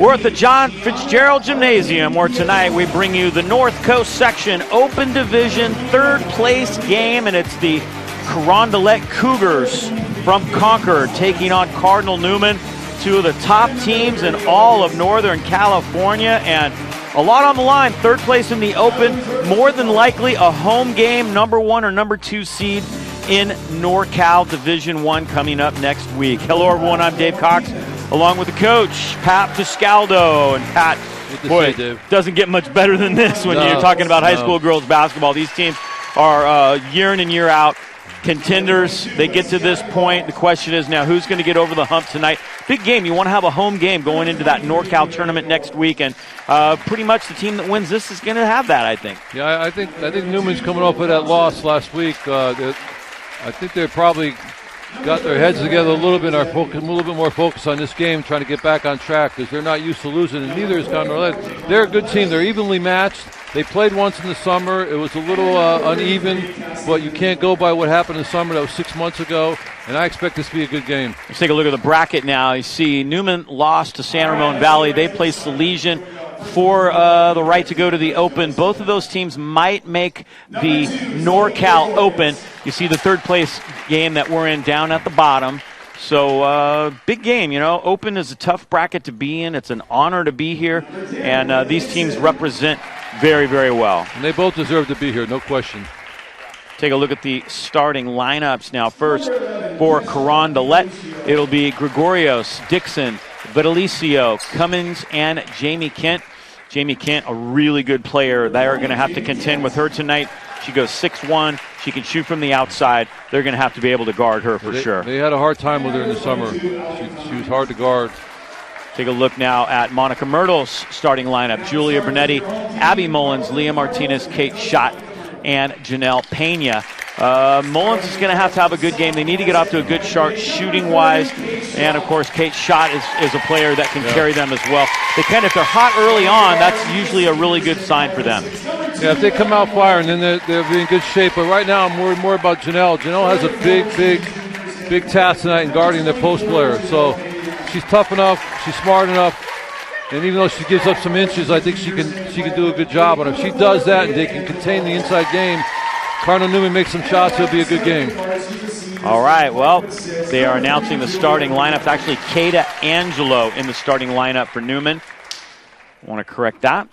We're at the John Fitzgerald Gymnasium, where tonight we bring you the North Coast Section Open Division third place game, and it's the Crondelet Cougars from Concord taking on Cardinal Newman, two of the top teams in all of Northern California, and a lot on the line. Third place in the Open, more than likely a home game, number 1 or number 2 seed in NorCal Division 1 coming up next week. Hello everyone, I'm Dave Cox, along with the coach, Pat Piscaldo. And Pat, boy, doesn't get much better than this when you're talking about high school girls basketball. These teams are year in and year out contenders. They get to this point. The question is now, who's going to get over the hump tonight? Big game. You want to have a home game going into that NorCal tournament next week, and pretty much the team that wins this is going to have that, I think. Yeah, I think Newman's coming off of that loss last week. I think they probably got their heads together a little bit, and are a little bit more focused on this game, trying to get back on track, because they're not used to losing, and neither is Crondelet. They're a good team. They're evenly matched. They played once in the summer. It was a little uneven, but you can't go by what happened in the summer. That was 6 months ago, and I expect this to be a good game. Let's take a look at the bracket now. You see Newman lost to San Ramon Valley. They play Salesian for the right to go to the Open. Both of those teams might make the NorCal Open. You see the third place game that we're in down at the bottom. So big game, you know. Open is a tough bracket to be in. It's an honor to be here, and these teams represent very, very well. And they both deserve to be here, no question. Take a look at the starting lineups now. First, for Crondelet, it'll be Gregorios, Dixon, Vitalicio, Cummins, and Jamie Kent. Jamie Kent, a really good player. They are going to have to contend with her tonight. She goes 6'1". She can shoot from the outside. They're going to have to be able to guard her for sure. They had a hard time with her in the summer. She was hard to guard. Take a look now at Monica Myrtle's starting lineup. Julia Bernetti, Abby Mullins, Leah Martinez, Kate Schott, and Janelle Pena. Mullins is going to have a good game. They need to get off to a good start shooting-wise. And, of course, Kate Schott is a player that can carry them as well. If they're hot early on, that's usually a really good sign for them. Yeah, if they come out firing, then they'll be in good shape. But right now I'm worried more about Janelle. Janelle has a big task tonight in guarding the post player. So she's tough enough. She's smart enough. And even though she gives up some inches, I think she can do a good job. And if she does that and they can contain the inside game, Cardinal Newman makes some shots, it'll be a good game. All right, well, they are announcing the starting lineup. It's actually Kata Angelo in the starting lineup for Newman. I want to correct that.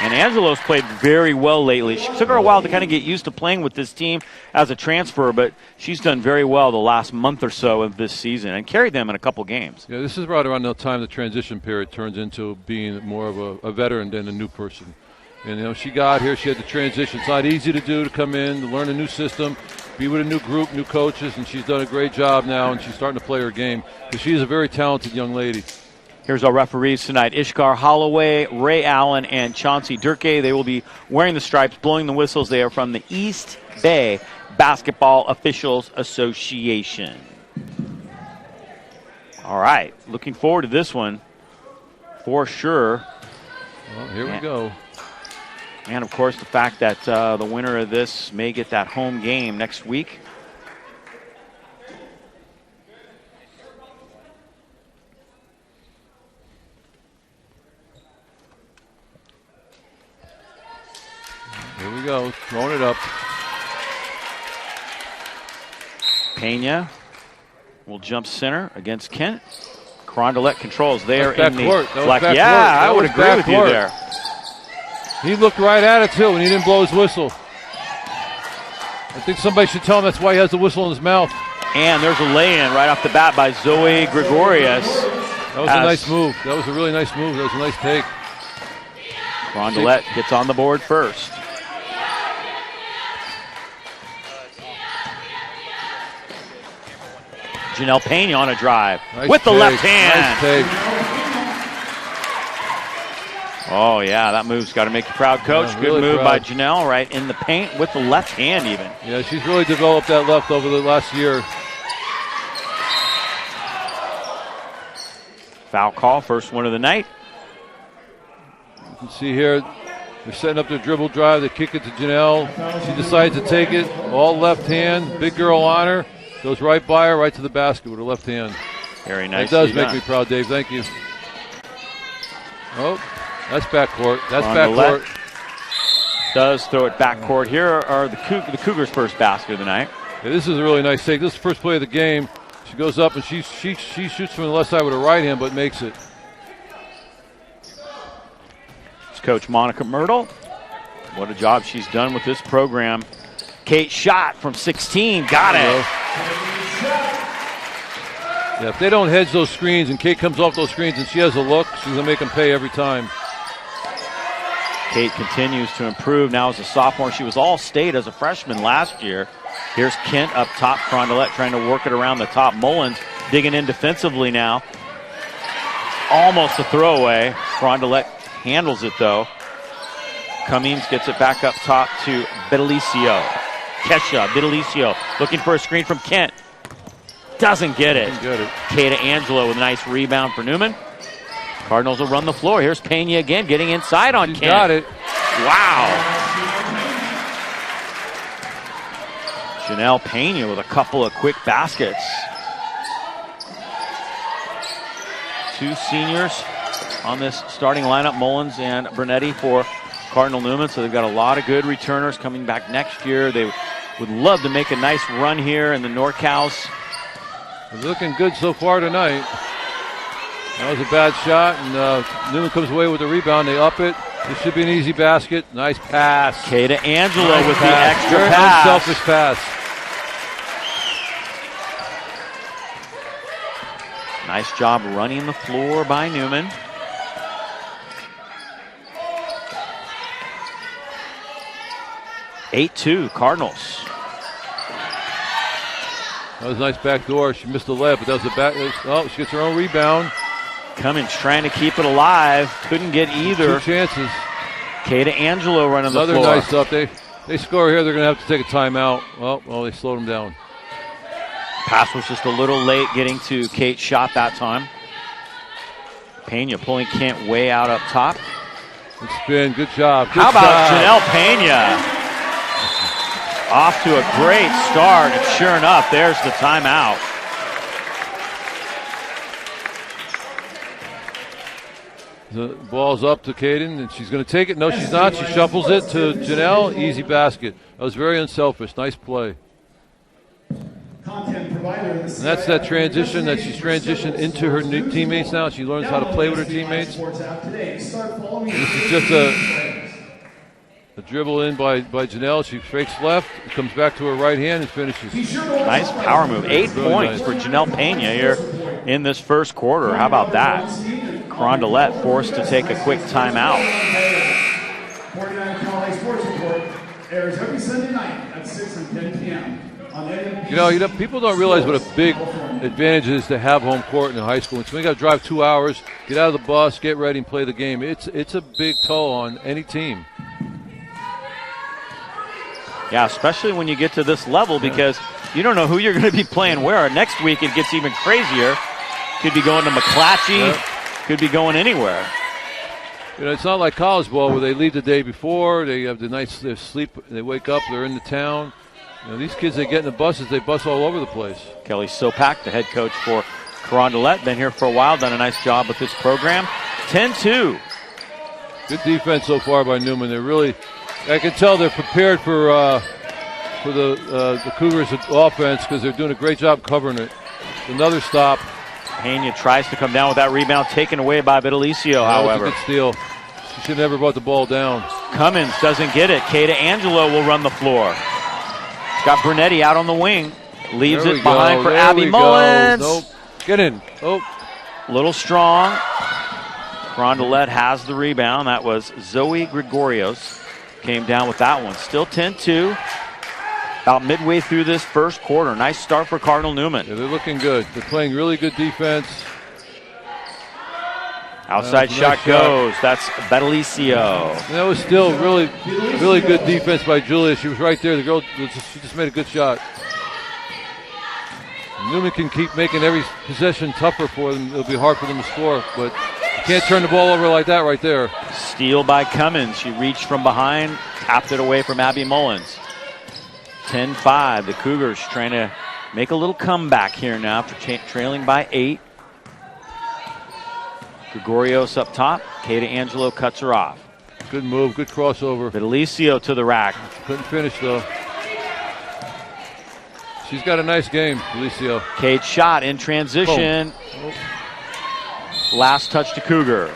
And Angelo's played very well lately. She took her a while to kind of get used to playing with this team as a transfer, but she's done very well the last month or so of this season and carried them in a couple games. Yeah, this is right around the time the transition period turns into being more of a veteran than a new person. And, you know, she got here, she had the transition. It's not easy to do, to come in, to learn a new system, be with a new group, new coaches, and she's done a great job now, and she's starting to play her game because she's a very talented young lady. Here's our referees tonight. Ishkar Holloway, Ray Allen, and Chauncey Durkee. They will be wearing the stripes, blowing the whistles. They are from the East Bay Basketball Officials Association. All right, looking forward to this one for sure. Well, here we go. And, of course, the fact that the winner of this may get that home game next week. Here we go, throwing it up. Pena will jump center against Kent. Crondelet controls there in the flex. Yeah, I would agree with you there. He looked right at it, too, and he didn't blow his whistle. I think somebody should tell him that's why he has the whistle in his mouth. And there's a lay-in right off the bat by Zoe Gregorius. That was a nice move. That was a really nice move. That was a nice take. Crondelet gets on the board first. Janelle Pena on a drive with the left hand. Nice take. Oh, yeah, that move's got to make you proud, Coach. Yeah, good really move proud. by Janelle right in the paint with the left hand even. Yeah, she's really developed that left over the last year. Foul call, first one of the night. You can see here, they're setting up their dribble drive. They kick it to Janelle. She decides to take it. All left hand. Big girl on her. Goes right by her, right to the basket with her left hand. Very nice. It does make me proud, Dave. Thank you. Oh, that's backcourt. That's Crondelet backcourt. does throw it backcourt. Here are the Cougars' first basket of the night. Yeah, this is a really nice take. This is the first play of the game. She goes up and she shoots from the left side with her right hand, but makes it. It's Coach Monica Myrtle. What a job she's done with this program. Kate shot from 16. Got it. Yeah, if they don't hedge those screens and Kate comes off those screens and she has a look, she's going to make them pay every time. Kate continues to improve now as a sophomore. She was all-state as a freshman last year. Here's Kent up top. Crondelet trying to work it around the top. Mullins digging in defensively now. Almost a throwaway. Crondelet handles it, though. Cummings gets it back up top to Bedelicio. Kesha Bedelicio looking for a screen from Kent. Doesn't get it. Kata Angelo with a nice rebound for Newman. Cardinals will run the floor. Here's Pena again, getting inside on Kent. Got it. Wow. Janelle Pena with a couple of quick baskets. Two seniors on this starting lineup, Mullins and Brunetti for Cardinal Newman. So they've got a lot of good returners coming back next year. They would love to make a nice run here in the NorCals. They're looking good so far tonight. That was a bad shot, and Newman comes away with the rebound. They up it. This should be an easy basket. Nice pass. Kata Angelo nice with pass. the extra Very pass. unselfish pass. Nice job running the floor by Newman. (8-2) Cardinals. That was a nice back door. She missed the layup, but that was a back. Oh, she gets her own rebound. Cummins trying to keep it alive. Couldn't get either. Two chances. Kata Angelo running the Another floor. nice stuff. They score here. They're going to have to take a timeout. Well, they slowed them down. Pass was just a little late getting to Kate's shot that time. Pena pulling Kent way out up top. Good spin. Good job. Good How about job. Janelle Pena? Off to a great start, and sure enough, there's the timeout. The ball's up to Caden, and she's going to take it. No, she's not. She shuffles it to Janelle. Easy basket. That was very unselfish. Nice play. And that's that transition that she's transitioned into her new teammates now. She learns how to play with her teammates. This is just a dribble in by Janelle. She fakes left, comes back to her right hand and finishes. Nice power move. 8 Really points nice for Janelle Pena here in this first quarter. How about that? Crondelet forced to take a quick timeout. 49 College Sports Report airs every Sunday night at 6 and 10 p.m. You know, people don't realize what a big advantage it is to have home court in high school. So you got to drive 2 hours, get out of the bus, get ready, and play the game. It's a big toll on any team. Yeah, especially when you get to this level because you don't know who you're going to be playing where. Next week it gets even crazier. Could be going to McClatchy, could be going anywhere. You know, it's not like college ball where they leave the day before, they have the night they sleep, they wake up, they're in the town. You know, these kids, they get in the buses, they bus all over the place. Kelly Sopak, the head coach for Crondelet, been here for a while, done a nice job with this program. 10-2. Good defense so far by Newman. They're really, I can tell they're prepared for the Cougars' offense because they're doing a great job covering it. Another stop. Pena tries to come down with that rebound, taken away by Bedelicio, however. That was a good steal. She should have never brought the ball down. Cummins doesn't get it. Kata Angelo will run the floor. Got Brunetti out on the wing. Leaves it behind for Abby Mullins. Nope. Get in. Oh. Little strong. Crondelet has the rebound. That was Zoe Gregorios. Came down with that one. Still 10-2. About midway through this first quarter. Nice start for Cardinal Newman. Yeah, they're looking good. They're playing really good defense. Outside shot goes. That's Bedelicio. And that was still really, really good defense by Julia. She was right there. The girl, she just made a good shot. Newman can keep making every possession tougher for them. It'll be hard for them to score, but you can't turn the ball over like that right there. Steal by Cummins. She reached from behind, tapped it away from Abby Mullins. 10-5. The Cougars trying to make a little comeback here now for trailing by 8. Gregorios up top. Kate Angelo cuts her off. Good move, good crossover. Vitalicio to the rack. Couldn't finish, though. She's got a nice game, Vitalicio. Kate shot in transition. Oh. Last touch to Cougar.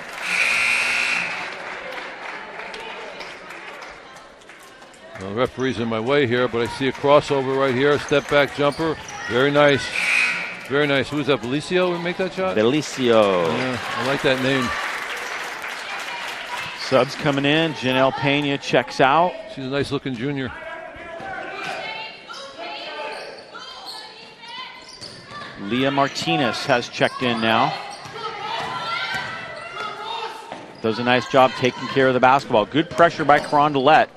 The referee's in my way here, but I see a crossover right here, a step back jumper. Very nice. Very nice. Who was that, Vitalicio, who make that shot? Vitalicio. Yeah, I like that name. Subs coming in. Janelle Pena checks out. She's a nice looking junior. Leah Martinez has checked in now. Does a nice job taking care of the basketball. Good pressure by Crondelet.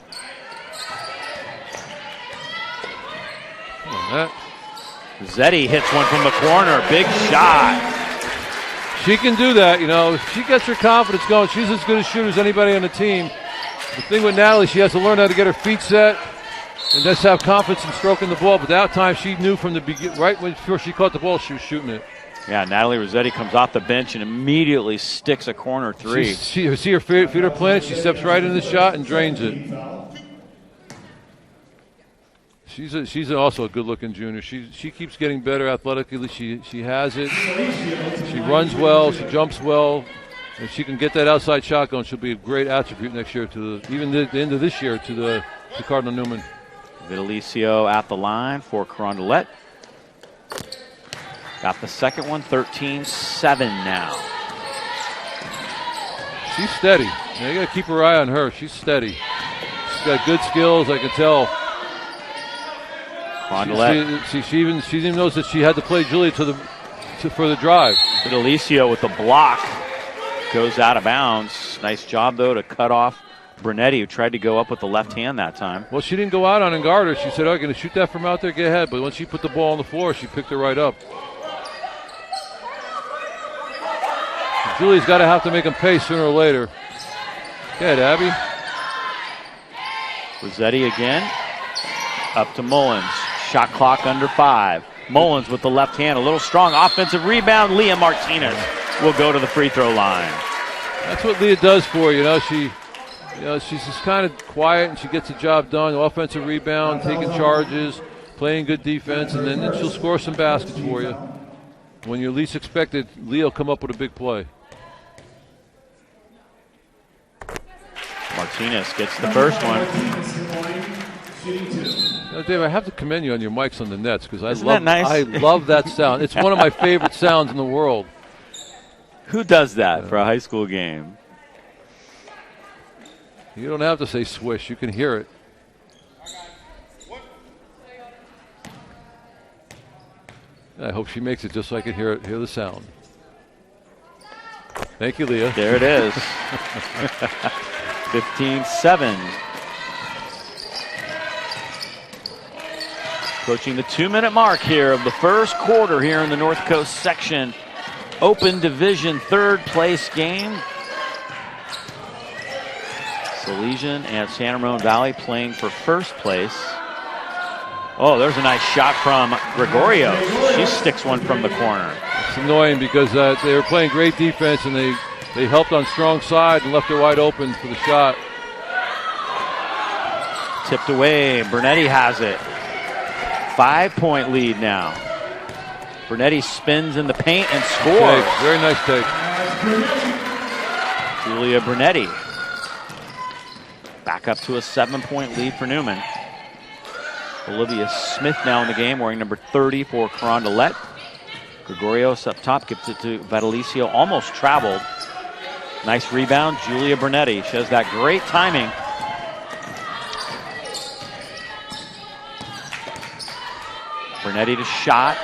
Zetti hits one from the corner. Big shot. She can do that, you know. If she gets her confidence going, she's as good a shooter as anybody on the team. The thing with Natalie, she has to learn how to get her feet set and just have confidence in stroking the ball. But that time she knew from the beginning, right before she caught the ball, she was shooting it. Yeah, Natalie Rossetti comes off the bench and immediately sticks a corner three. See her feet are planted, she steps right into the shot and drains it. She's also a good-looking junior. She keeps getting better athletically. She has it. She runs well. She jumps well. If she can get that outside shot going, she'll be a great attribute next year even the end of this year to Cardinal Newman. Vitalicio at the line for Crondelet. Got the second one, 13-7 now. She's steady. You got to keep her eye on her. She's steady. She's got good skills, I can tell. She even knows that she had to play Julia for the drive. Vitalicio with the block goes out of bounds. Nice job, though, to cut off Brunetti, who tried to go up with the left hand that time. Well, she didn't go out on and guard her. She said, I'm going to shoot that from out there, get ahead. But once she put the ball on the floor, she picked her right up. Julie's got to have to make them pay sooner or later. Go ahead, Abby. Rossetti again. Up to Mullins. Shot clock under 5. Mullins with the left hand. A little strong offensive rebound. Leah Martinez will go to the free throw line. That's what Leah does for you. She's just kind of quiet and she gets the job done. Offensive rebound, taking charges, playing good defense, and then she'll score some baskets for you. When you're least expected, Leah will come up with a big play. Martinez gets the first one. Dave, I have to commend you on your mics on the nets because I love that sound. It's one of my favorite sounds in the world. Who does that for a high school game? You don't have to say swish. You can hear it. I hope she makes it just so I can hear the sound. Thank you, Leah. There it is. 15-7. Approaching the 2-minute mark here of the first quarter here in the North Coast section. Open Division third place game. Salesian and San Ramon Valley playing for first place. Oh, there's a nice shot from Gregorio. She sticks one from the corner. It's annoying because they were playing great defense and they helped on strong side and left her wide open for the shot. Tipped away. Brunetti has it. 5-point lead now. Brunetti spins in the paint and scores. Take. Very nice take. Julia Brunetti. Back up to a 7-point lead for Newman. Olivia Smith now in the game, wearing number 30 for Crondelet. Gregorios up top, gives it to Vitalicio, almost traveled. Nice rebound, Julia Brunetti. She has that great timing. Brunetti to shot.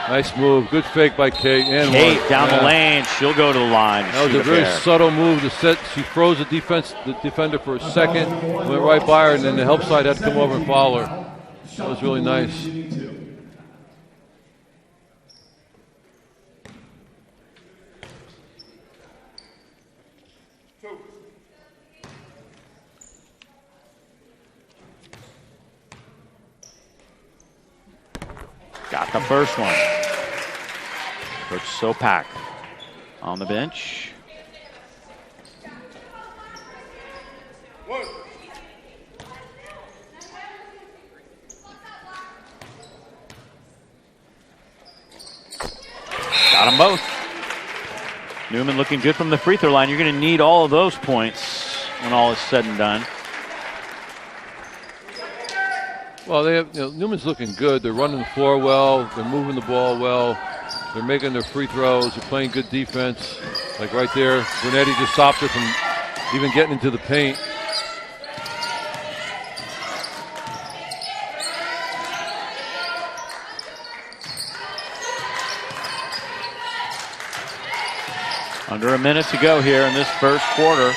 Nice move. Good fake by Kate. And Kate down the lane. She'll go to the line. That was a very subtle move to set. She froze the defender for a second, went right by her, and then the help side had to come over and follow her. That was really nice. Got the first one. Coach Sopak on the bench. Got them both. Newman looking good from the free throw line. You're going to need all of those points when all is said and done. Well, they have, Newman's looking good. They're running the floor well. They're moving the ball well. They're making their free throws. They're playing good defense. Like right there, Brunetti just stopped her from even getting into the paint. Under a minute to go here in this first quarter.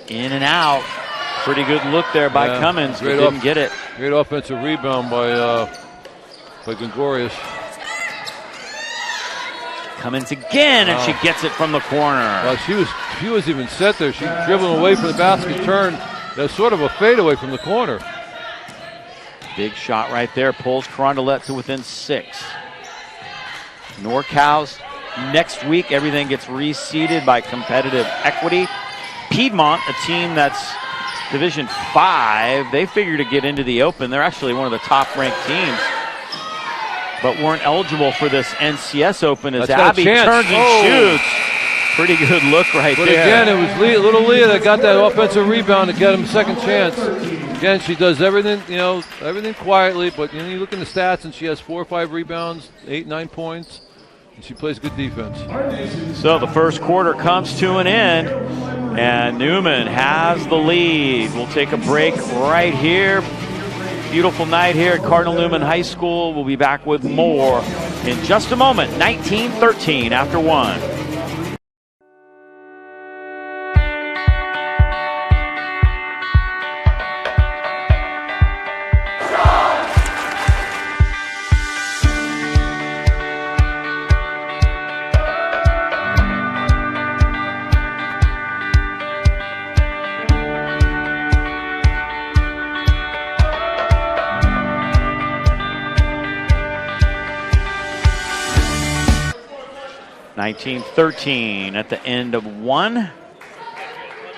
In and out. Pretty good look there by Cummins, but didn't get it. Great offensive rebound by Gregorius. Cummins again, and she gets it from the corner. Well, she was even set there. She dribbling away from the basket, turned. That's sort of a fadeaway from the corner. Big shot right there. Pulls Crondelet to within 6. NorCal's next week, everything gets reseeded by competitive equity. Piedmont, a team that's Division 5, they figure to get into the Open. They're actually one of the top-ranked teams, but weren't eligible for this NCS Open as Abby turns and shoots. Pretty good look right there. But again, it was little Leah that got that offensive rebound to get him a second chance. Again, she does everything, everything quietly, but you look in the stats and she has 4 or 5 rebounds, 8, 9 points. She plays good defense. So the first quarter comes to an end, and Newman has the lead. We'll take a break right here. Beautiful night here at Cardinal Newman High School. We'll be back with more in just a moment. 19-13 after 1. (19-13) at the end of 1.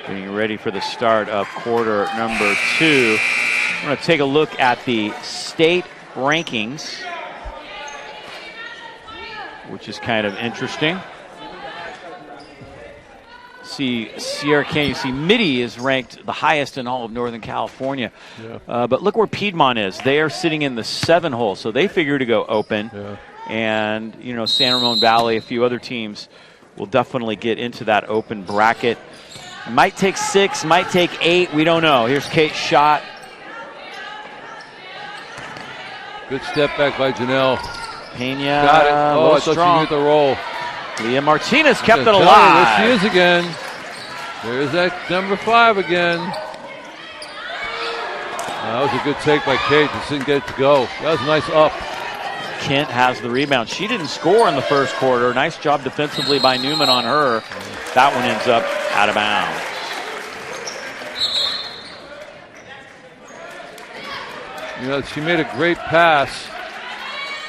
Getting ready for the start of quarter number 2. I'm going to take a look at the state rankings, which is kind of interesting. See Sierra Canyon, you see Mitty is ranked the highest in all of Northern California. Yeah. But look where Piedmont is. They are sitting in the 7 hole, so they figure to go open. Yeah. And, San Ramon Valley, a few other teams will definitely get into that open bracket. Might take 6, might take 8, we don't know. Here's Kate's shot. Good step back by Janelle. Pena, got it. Oh, I thought strong. she hit the roll. Leah Martinez kept it There alive. she is again. There's that number 5 again. That was a good take by Kate. Just didn't get it to go. That was a nice up. Kent has the rebound. She didn't score in the first quarter. Nice job defensively by Newman on her. That one ends up out of bounds. She made a great pass,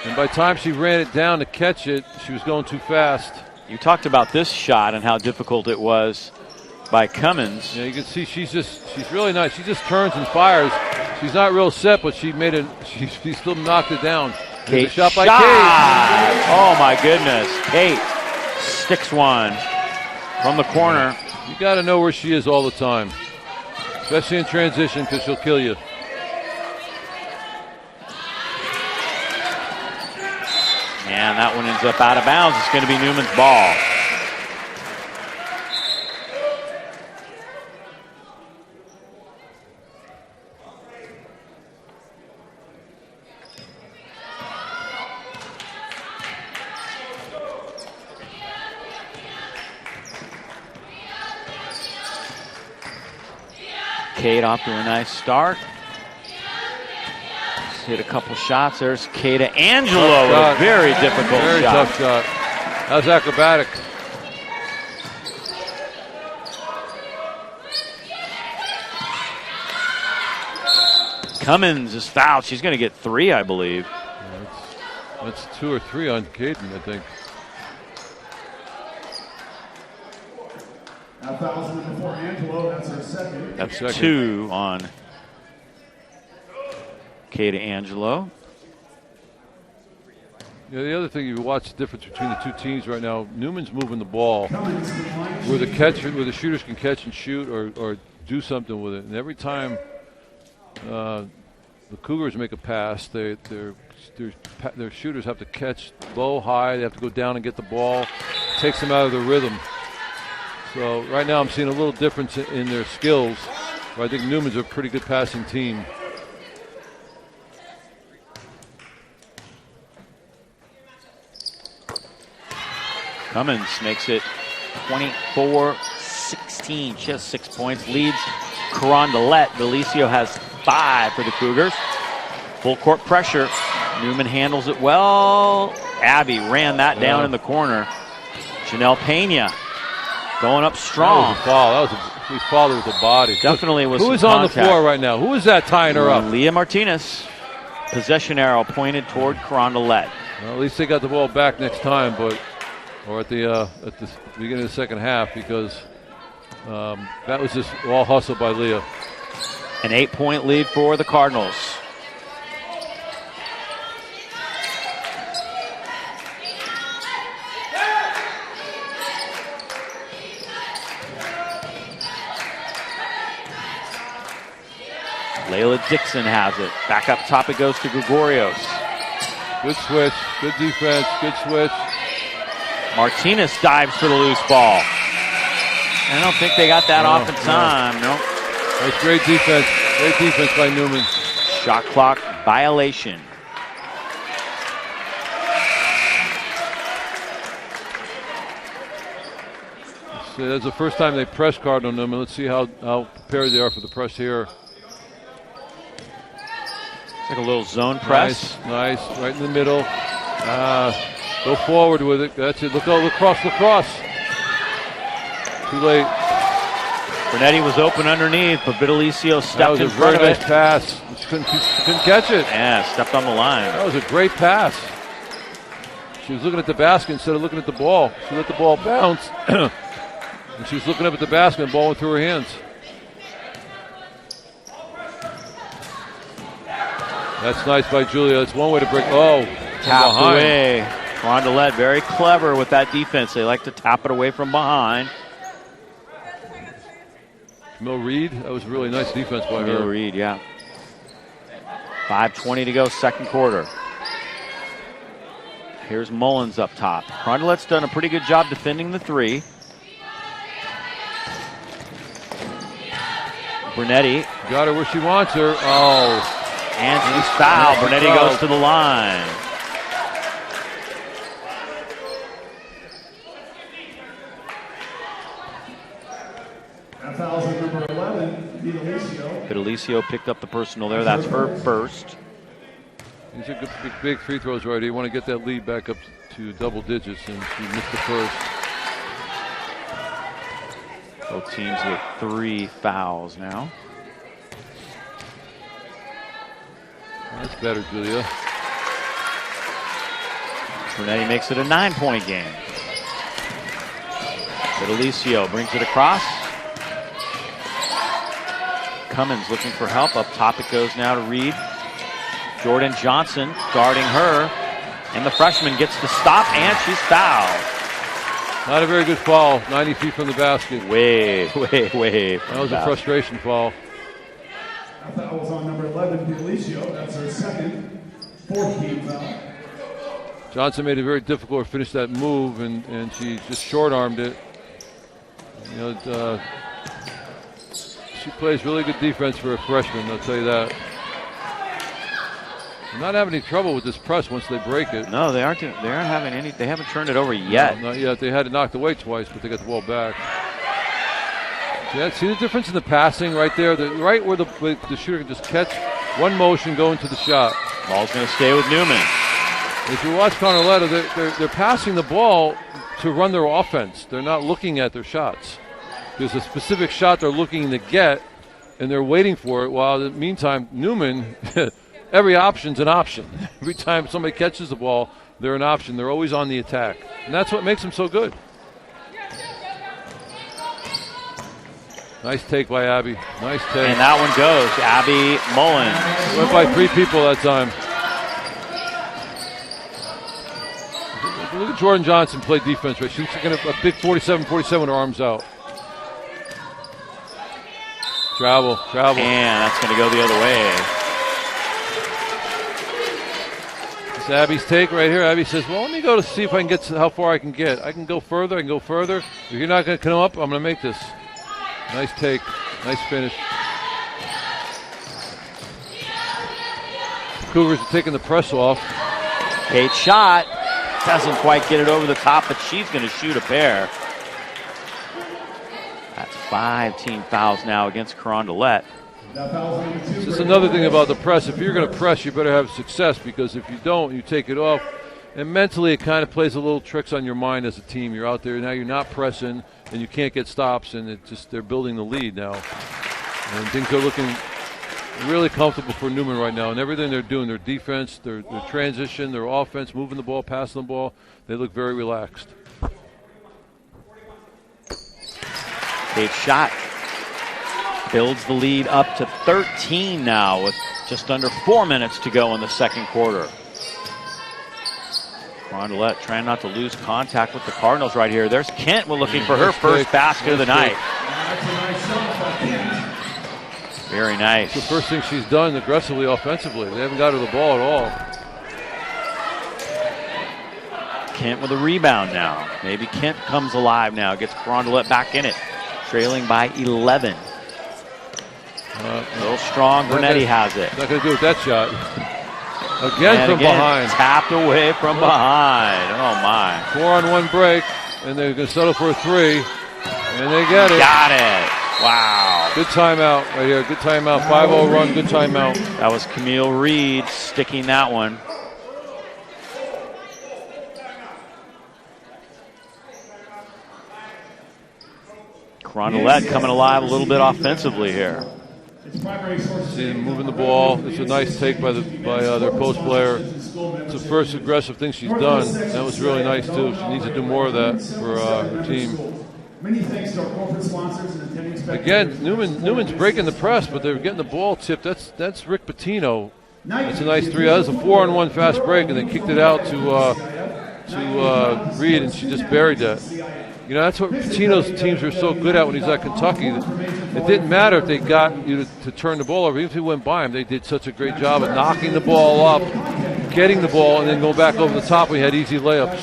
and by the time she ran it down to catch it, she was going too fast. You talked about this shot and how difficult it was by Cummins. Yeah, you can see she's really nice. She just turns and fires. She's not real set, but she still knocked it down. Kate shot by Kate. Oh my goodness. Kate sticks one from the corner. You got to know where she is all the time, especially in transition, because she'll kill you. And that one ends up out of bounds. It's going to be Newman's ball. Kate off to a nice start. Just hit a couple shots. There's Kata Angelo with a very difficult shot. Very tough shot. That was acrobatic. Cummins is fouled. She's going to get 3, I believe. Yeah, that's 2 or 3 on Caden, I think. That foul's number 4, Angelo. That's her second. That's 2 on Kata Angelo. Yeah, the other thing, you watch the difference between the two teams right now. Newman's moving the ball where the shooters can catch and shoot or do something with it. And every time the Cougars make a pass, their shooters have to catch low, high. They have to go down and get the ball. It takes them out of their rhythm. So right now I'm seeing a little difference in their skills. But I think Newman's a pretty good passing team. Cummins makes it 24-16, just 6 points, leads Crondelet. Valicio has 5 for the Cougars. Full court pressure. Newman handles it well. Abby ran that down in the corner. Janelle Pena going up strong. That was a foul. We fouled her with the body. Definitely was. Who is on the floor right now? Who is that tying her up? Leah Martinez. Possession arrow pointed toward Crondelet. Well, at least they got the ball back next time, or at the beginning of the second half, because that was just all hustle by Leah. An 8-point lead for the Cardinals. Layla Dixon has it. Back up top it goes to Gregorios. Good switch, good defense, good switch. Martinez dives for the loose ball. I don't think they got that off in time. No. That's great defense. Great defense by Newman. Shot clock violation. So that's the first time they press Cardinal Newman. Let's see how prepared they are for the press here. It's like a little zone press. Nice, right in the middle. Go forward with it. That's it. Look across. Too late. Bernetti was open underneath, but Vitalicio stepped in front of it. That was a very nice pass. She couldn't catch it. Yeah, stepped on the line. That was a great pass. She was looking at the basket instead of looking at the ball. She let the ball bounce, and she was looking up at the basket and the ball went through her hands. That's nice by Julia. That's one way to break. Oh, tap away. Crondelet very clever with that defense. They like to tap it away from behind. Camille Reed, that was really nice defense by her. Camille Reed, yeah. 5:20 to go, second quarter. Here's Mullins up top. Crondelet's done a pretty good job defending the three. Bernetti. Got her where she wants her. Oh. And she's fouled. Bernetti goes to the line. That foul's at number 11, Vitalicio. Vitalicio picked up the personal there. That's her first. These are good, big free throws right here. You want to get that lead back up to double digits, and she missed the first. Both teams with 3 fouls now. That's better, Julia. Bernetti makes it a 9-point game. Vitalicio brings it across. Cummins looking for help. Up top it goes now to Reed. Jordan Johnson guarding her. And the freshman gets the stop, and she's fouled. Not a very good foul. 90 feet from the basket. Way. That was a frustration foul. That foul was on number 11, Vitalicio. That's her second, 4th team foul. Johnson made it very difficult to finish that move, and she just short-armed it. You know, she plays really good defense for a freshman, I'll tell you that. They're not having any trouble with this press once they break it. No, they aren't having any. They haven't turned it over yet. No, not yet. They had it knocked away twice, but they got the ball back. See the difference in the passing right there? Right where the shooter can just catch one motion, go into the shot. Ball's going to stay with Newman. If you watch Crondelet, they're passing the ball to run their offense. They're not looking at their shots. There's a specific shot they're looking to get, and they're waiting for it. While in the meantime, Newman, every option's an option. Every time somebody catches the ball, they're an option. They're always on the attack. And that's what makes them so good. Nice take by Abby. Nice take. And that one goes. Abby Mullins. Went by 3 people that time. at Jordan Johnson play defense, right? She's going to a big 47-47 with her arms out. Travel. And that's going to go the other way. It's Abby's take right here. Abby says, well, let me go to see if I can get to how far I can get. I can go further. If you're not going to come up, I'm going to make this. Nice take. Nice finish. Cougars are taking the press off. Kate's shot doesn't quite get it over the top, but she's going to shoot a pair. That's 5 team fouls now against Crondelet. This is another thing about the press. If you're going to press, you better have success, because if you don't, you take it off. And mentally, it kind of plays a little tricks on your mind as a team. You're out there, now you're not pressing, and you can't get stops, and they're building the lead now. And things are looking really comfortable for Newman right now. And everything they're doing, their defense, their transition, their offense, moving the ball, passing the ball, they look very relaxed. Kate's shot builds the lead up to 13 now with just under 4 minutes to go in the second quarter. Crondelet trying not to lose contact with the Cardinals right here. There's Kent looking for her first basket of the night. Very nice. It's the first thing she's done aggressively offensively. They haven't got her the ball at all. Kent with a rebound now. Maybe Kent comes alive now, gets Crondelet back in it. Trailing by 11. A little strong. Brunetti has it. Not going to do with that shot. Again from behind. Tapped away from behind. Oh, my. 4-on-1 break, and they're going to settle for a 3. And they get it. Got it. Wow. Good timeout right here. Good timeout. 5-0 run. Good timeout. That was Camille Reed sticking that one. Crondelet coming alive a little bit offensively here. See them moving the ball. It's a nice take by their post player. It's the first aggressive thing she's done. That was really nice too. She needs to do more of that for her team. Again, Newman's breaking the press, but they're getting the ball tipped. That's Rick Pitino. That's a nice 3. That was a 4-on-1 fast break, and they kicked it out to Reed, and she just buried that. You know, that's what Pitino's teams were so good at when he's at Kentucky. It didn't matter if they got you to turn the ball over. Even if he went by him, they did such a great job of knocking the ball up, getting the ball, and then going back over the top when he had easy layups.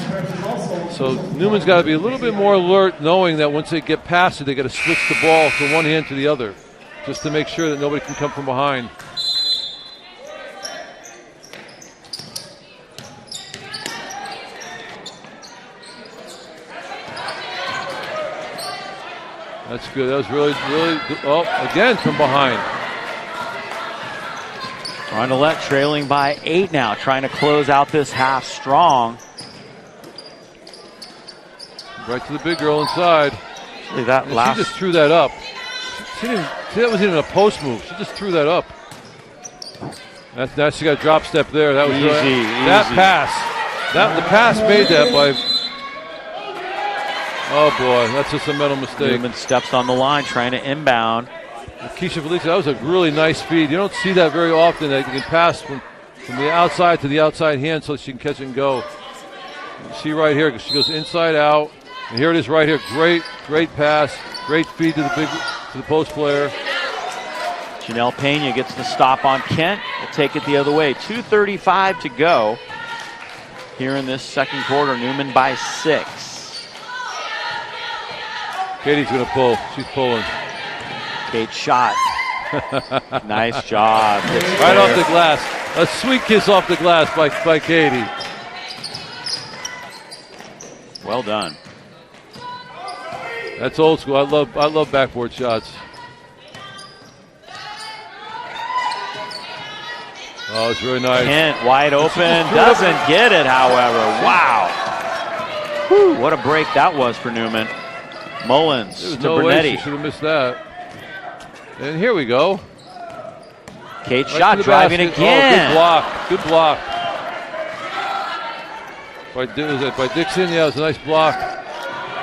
So Newman's got to be a little bit more alert, knowing that once they get past it, they got to switch the ball from one hand to the other, just to make sure that nobody can come from behind. That's good. That was really good. Oh, again from behind. Crondelet trailing by 8 now, trying to close out this half strong. Right to the big girl inside. She just threw that up. That wasn't even a post move. She just threw that up. Now she got a drop step there. That was easy. That pass. The pass made that by. Oh boy, that's just a mental mistake. Newman steps on the line trying to inbound. Keisha Felicia, that was a really nice feed. You don't see that very often, that you can pass from the outside to the outside hand so she can catch it and go. You see right here, she goes inside out. And here it is right here. Great pass. Great feed to the post player. Janelle Pena gets the stop on Kent. We'll take it the other way. 2:35 to go here in this second quarter. Newman by 6. Katie's going to pull. She's pulling. Kate shot. Nice job. Right off the glass. A sweet kiss off the glass by Katie. Well done. That's old school. I love backboard shots. Oh, it's really nice. Kent wide open. Doesn't get it, however. Wow. Whew, what a break that was for Newman. Mullins to no Brunetti. Way she should have missed that. And here we go. Kate shot driving again. Oh, good block. By Dixon, yeah, it was a nice block.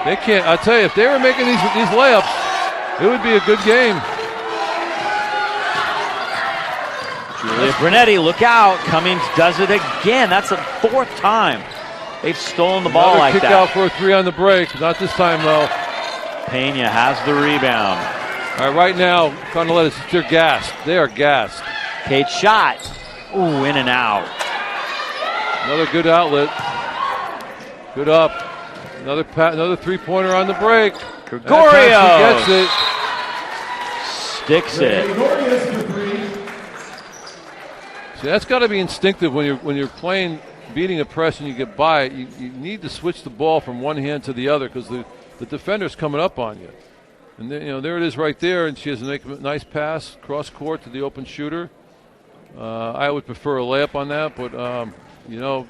They can't. I tell you, if they were making these layups, it would be a good game. Julia Brunetti, look out. Cummings does it again. That's the 4th time They've stolen the ball Another like kick that. out for a 3 on the break. Not this time, though. Pena has the rebound. All right, right now, Crondelet, they're gassed. They are gassed. Kate shot. Ooh, in and out. Another good outlet. Good up. Another three-pointer on the break. Gregorio gets it. Sticks it. See, that's got to be instinctive when you're playing, beating a press and you get by. You need to switch the ball from one hand to the other because the defender's coming up on you. And then, there it is right there, and she has a nice pass cross court to the open shooter. I would prefer a layup on that, but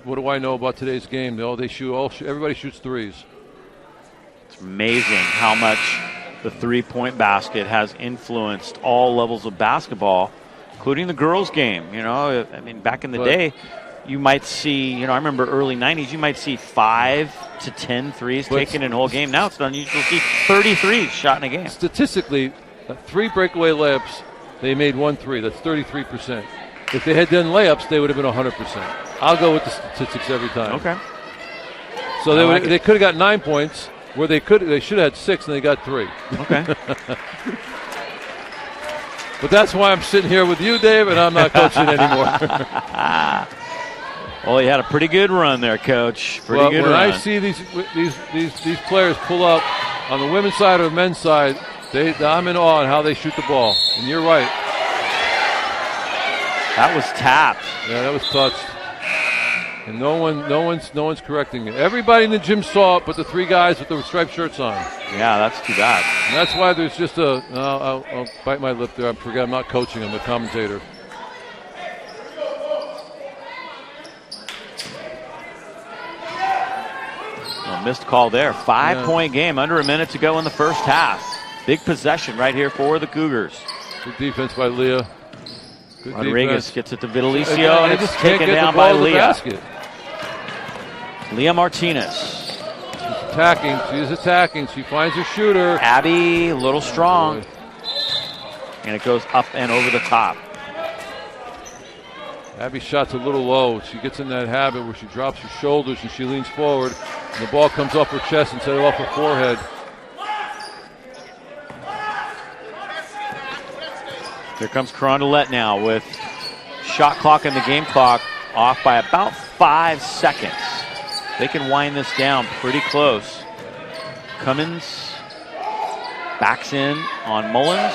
what do I know about today's game? Everybody shoots threes. It's amazing how much the three-point basket has influenced all levels of basketball, including the girls' game. I mean, back in the day, you might see, I remember early 90s, you might see 5 to 10 threes taken in a whole game. Now it's unusual to see 33 shot in a game. Statistically, 3 breakaway layups, they made 1 3. That's 33%. If they had done layups, they would have been 100%. I'll go with the statistics every time. Okay. So they could have got 9 points, where they should have had 6, and they got 3. Okay. But that's why I'm sitting here with you, Dave, and I'm not coaching anymore. Well, you had a pretty good run there, Coach. Pretty good when run. I see these players pull up on the women's side or the men's side, I'm in awe on how they shoot the ball. And you're right. That was tapped. Yeah, that was touched. And no one's correcting it. Everybody in the gym saw it, but the 3 guys with the striped shirts on. Yeah, that's too bad. And that's why there's just I'll bite my lip there. I forget I'm not coaching. I'm a commentator. Missed call there. 5-point game, under a minute to go in the first half. Big possession right here for the Cougars. Good defense by Leah. Good Rodriguez defense. gets it to Vitalicio, and it's taken down by Leah. Leah Martinez. She's attacking. She finds her shooter. Abby, a little strong. And it goes up and over the top. Abby's shot's a little low. She gets in that habit where she drops her shoulders and she leans forward. And the ball comes off her chest instead of off her forehead. Here comes Crondelet now with shot clock and the game clock off by about 5 seconds. They can wind this down pretty close. Cummins backs in on Mullins.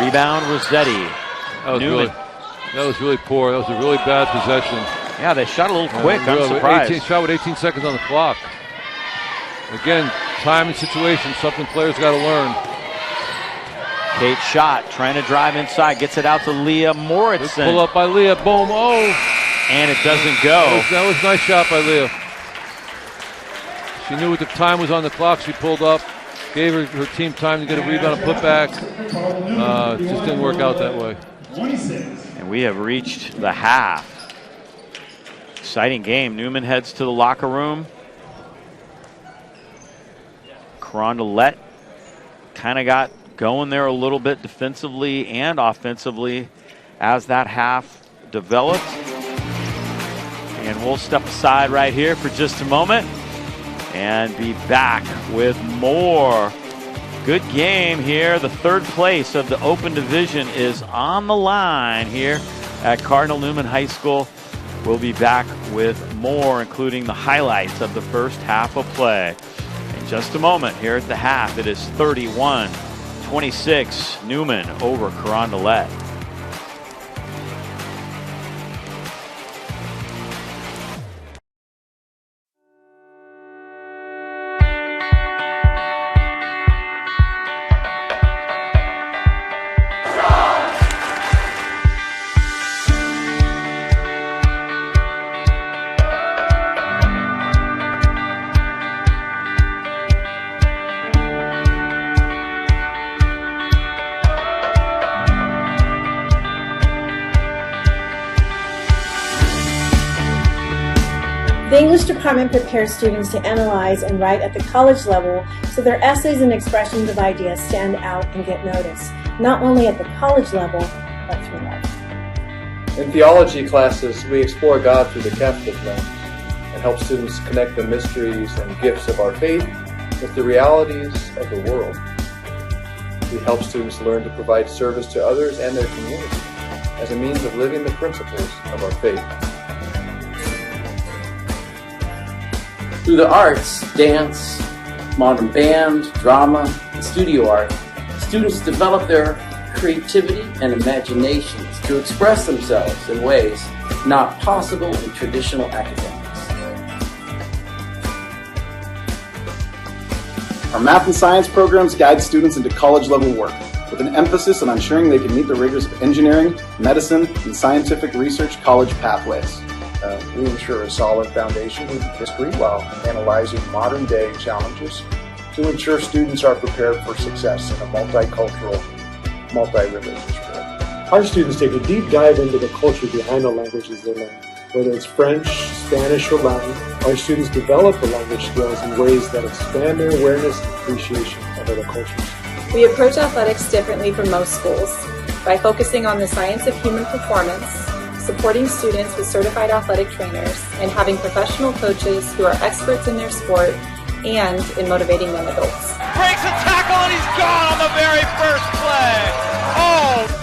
Rebound Rossetti. Newman. That was really poor. That was a really bad possession. Yeah, they shot a little quick. I'm surprised. Shot with 18 seconds on the clock. Again, time and situation, something players got to learn. Kate shot, trying to drive inside, gets it out to Leah Moritzen. Pull up by Leah, boom, and it doesn't go. That was a nice shot by Leah. She knew what the time was on the clock. She pulled up, gave her team time to get a rebound and put back. It just didn't work out that way. And we have reached the half. Exciting game. Newman heads to the locker room. Crondelet kind of got going there a little bit defensively and offensively as that half developed. And we'll step aside right here for just a moment and be back with more. Good game here. The 3rd place of the Open Division is on the line here at Cardinal Newman High School. We'll be back with more, including the highlights of the first half of play. In just a moment, here at the half, it is 31-26, Newman over Crondelet. The English department prepares students to analyze and write at the college level so their essays and expressions of ideas stand out and get noticed, not only at the college level, but through life. In theology classes, we explore God through the Catholic lens and help students connect the mysteries and gifts of our faith with the realities of the world. We help students learn to provide service to others and their community as a means of living the principles of our faith. Through the arts, dance, modern band, drama, and studio art, students develop their creativity and imaginations to express themselves in ways not possible in traditional academics. Our math and science programs guide students into college-level work, with an emphasis on ensuring they can meet the rigors of engineering, medicine, and scientific research college pathways. We ensure a solid foundation in history while analyzing modern-day challenges to ensure students are prepared for success in a multicultural, multi-religious world. Our students take a deep dive into the culture behind the languages they learn. Whether it's French, Spanish, or Latin, our students develop the language skills in ways that expand their awareness and appreciation of other cultures. We approach athletics differently from most schools by focusing on the science of human performance, supporting students with certified athletic trainers, and having professional coaches who are experts in their sport and in motivating young adults. Breaks a tackle and he's gone on the very first play. Oh!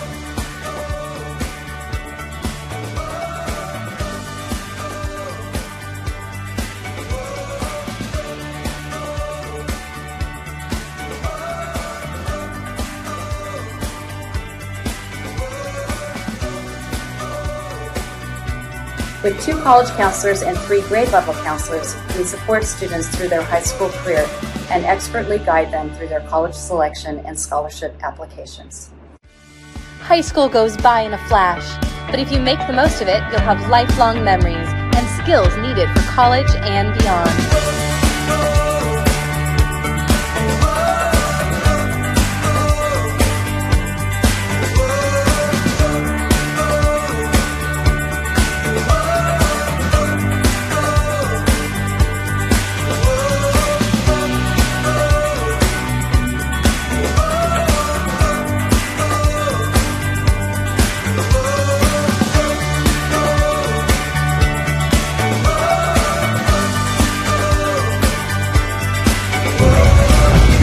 With 2 college counselors and 3 grade-level counselors, we support students through their high school career and expertly guide them through their college selection and scholarship applications. High school goes by in a flash, but if you make the most of it, you'll have lifelong memories and skills needed for college and beyond.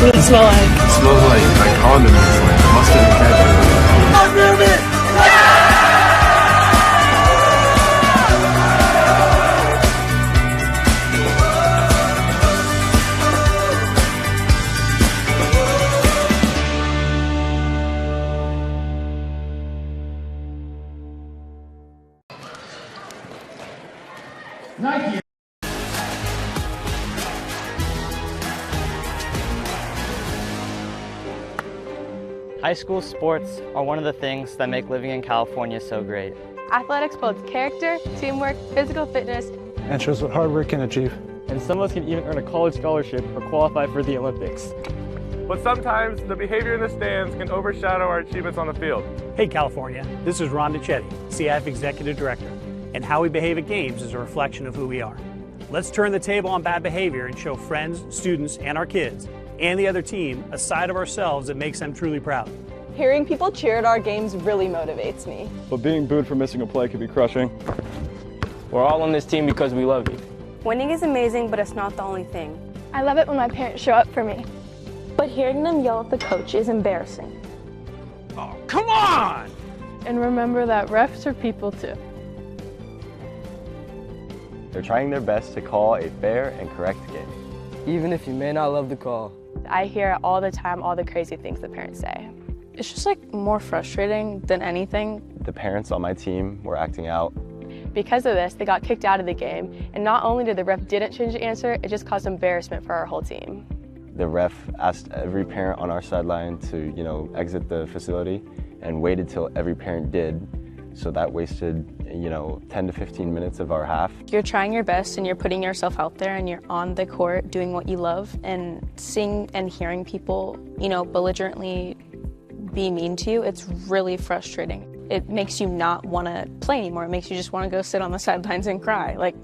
What does it smell like? It smells like condiments, like mustard and ketchup. I'm Newman! Nike. High school sports are one of the things that make living in California so great. Athletics builds character, teamwork, physical fitness, and shows what hard work can achieve. And some of us can even earn a college scholarship or qualify for the Olympics. But sometimes the behavior in the stands can overshadow our achievements on the field. Hey California, this is Ron DiCetti, CIF Executive Director, and how we behave at games is a reflection of who we are. Let's turn the table on bad behavior and show friends, students, and our kids, and the other team, a side of ourselves that makes them truly proud. Hearing people cheer at our games really motivates me. But being booed for missing a play can be crushing. We're all on this team because we love you. Winning is amazing, but it's not the only thing. I love it when my parents show up for me. But hearing them yell at the coach is embarrassing. Oh, come on! And remember that refs are people too. They're trying their best to call a fair and correct game. Even if you may not love the call. I hear all the time all the crazy things the parents say. It's just like more frustrating than anything. The parents on my team were acting out. Because of this, they got kicked out of the game, and not only did the ref didn't change the answer, it just caused embarrassment for our whole team. The ref asked every parent on our sideline to, exit the facility and waited till every parent did. So that wasted, 10 to 15 minutes of our half. You're trying your best and you're putting yourself out there and you're on the court doing what you love, and seeing and hearing people, belligerently be mean to you, it's really frustrating. It makes you not want to play anymore. It makes you just want to go sit on the sidelines and cry. Like,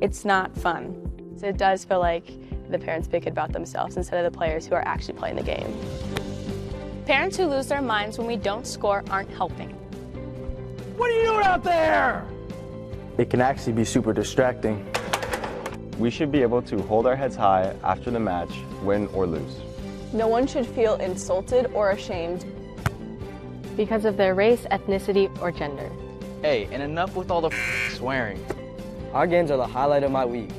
it's not fun. So it does feel like the parents pick it about themselves instead of the players who are actually playing the game. Parents who lose their minds when we don't score aren't helping. What are you doing out there? It can actually be super distracting. We should be able to hold our heads high after the match, win or lose. No one should feel insulted or ashamed because of their race, ethnicity, or gender. Hey, and enough with all the swearing. Our games are the highlight of my week.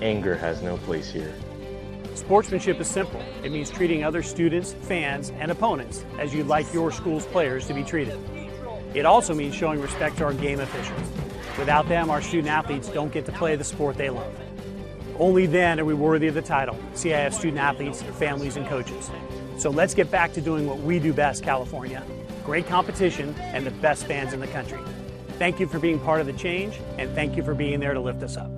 Anger has no place here. Sportsmanship is simple. It means treating other students, fans, and opponents as you'd like your school's players to be treated. It also means showing respect to our game officials. Without them, our student athletes don't get to play the sport they love. Only then are we worthy of the title, CIF student athletes, families, and coaches. So let's get back to doing what we do best, California. Great competition and the best fans in the country. Thank you for being part of the change, and thank you for being there to lift us up.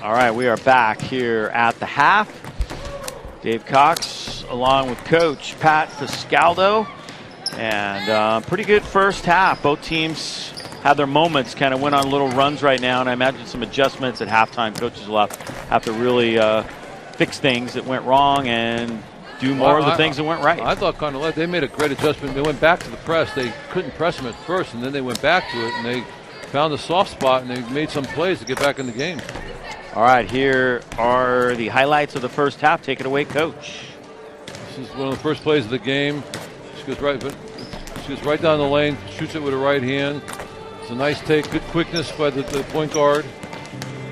All right, we are back here at the half. Dave Cox along with Coach Pat Fiscaldo. And pretty good first half. Both teams had their moments, kind of went on little runs right now, and I imagine some adjustments at halftime. Coaches will have to really fix things that went wrong and do more of the things that went right. I thought Crondelet, they made a great adjustment. They went back to the press. They couldn't press them at first, and then they went back to it, and they found a soft spot, and they made some plays to get back in the game. All right, here are the highlights of the first half. Take it away, Coach. This is one of the first plays of the game. She goes right down the lane, shoots it with her right hand. It's a nice take, good quickness by the point guard.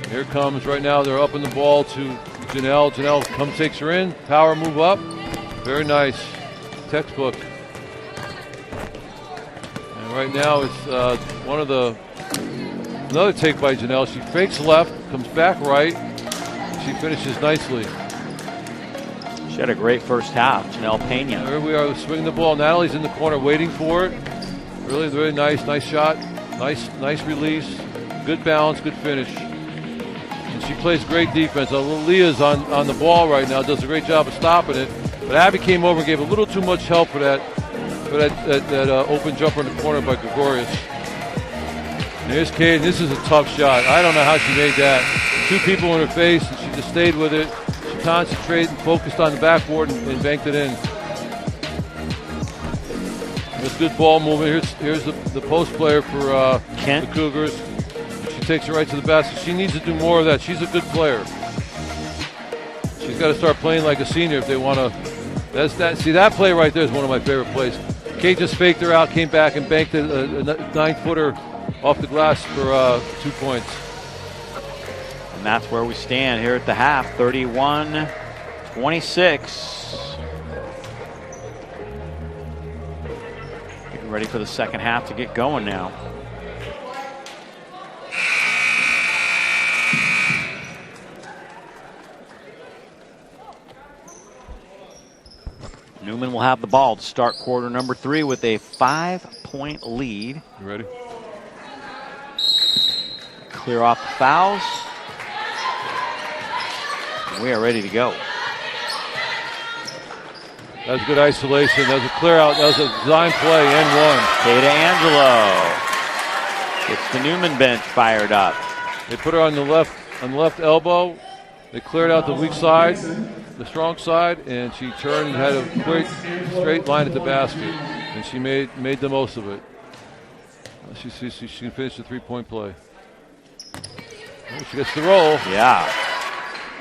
Here comes, right now they're up in the ball to Janelle. Janelle takes her in, power move up. Very nice, textbook. And right now it's another take by Janelle. She fakes left, comes back right. She finishes nicely. She had a great first half, Janelle Pena. Here we are, swinging the ball. Natalie's in the corner waiting for it. Really, really nice shot. Nice release. Good balance, good finish. And she plays great defense. Leah's on the ball right now, does a great job of stopping it. But Abby came over and gave a little too much help for that open jumper in the corner by Gregorius. And here's Kate, and this is a tough shot. I don't know how she made that. Two people in her face, and she just stayed with it. She concentrated and focused on the backboard and banked it in. There's good ball movement. Here's the post player for the Cougars. She takes it right to the basket. She needs to do more of that. She's a good player. She's got to start playing like a senior if they want to. See, that play right there is one of my favorite plays. Kate just faked her out, came back and banked a 9-footer off the glass for 2 points. And that's where we stand here at the half, 31-26. Getting ready for the second half to get going now. Newman will have the ball to start quarter number 3 with a 5-point lead. You ready? Clear off the fouls. We are ready to go. That was good isolation. That was a clear out. That was a design play, N1. Kata Angelo gets the Newman bench fired up. They put her on the left elbow. They cleared out the weak side, the strong side, and she turned and had a great straight line at the basket. And she made the most of it. She can finish the 3-point play. She gets the roll. Yeah.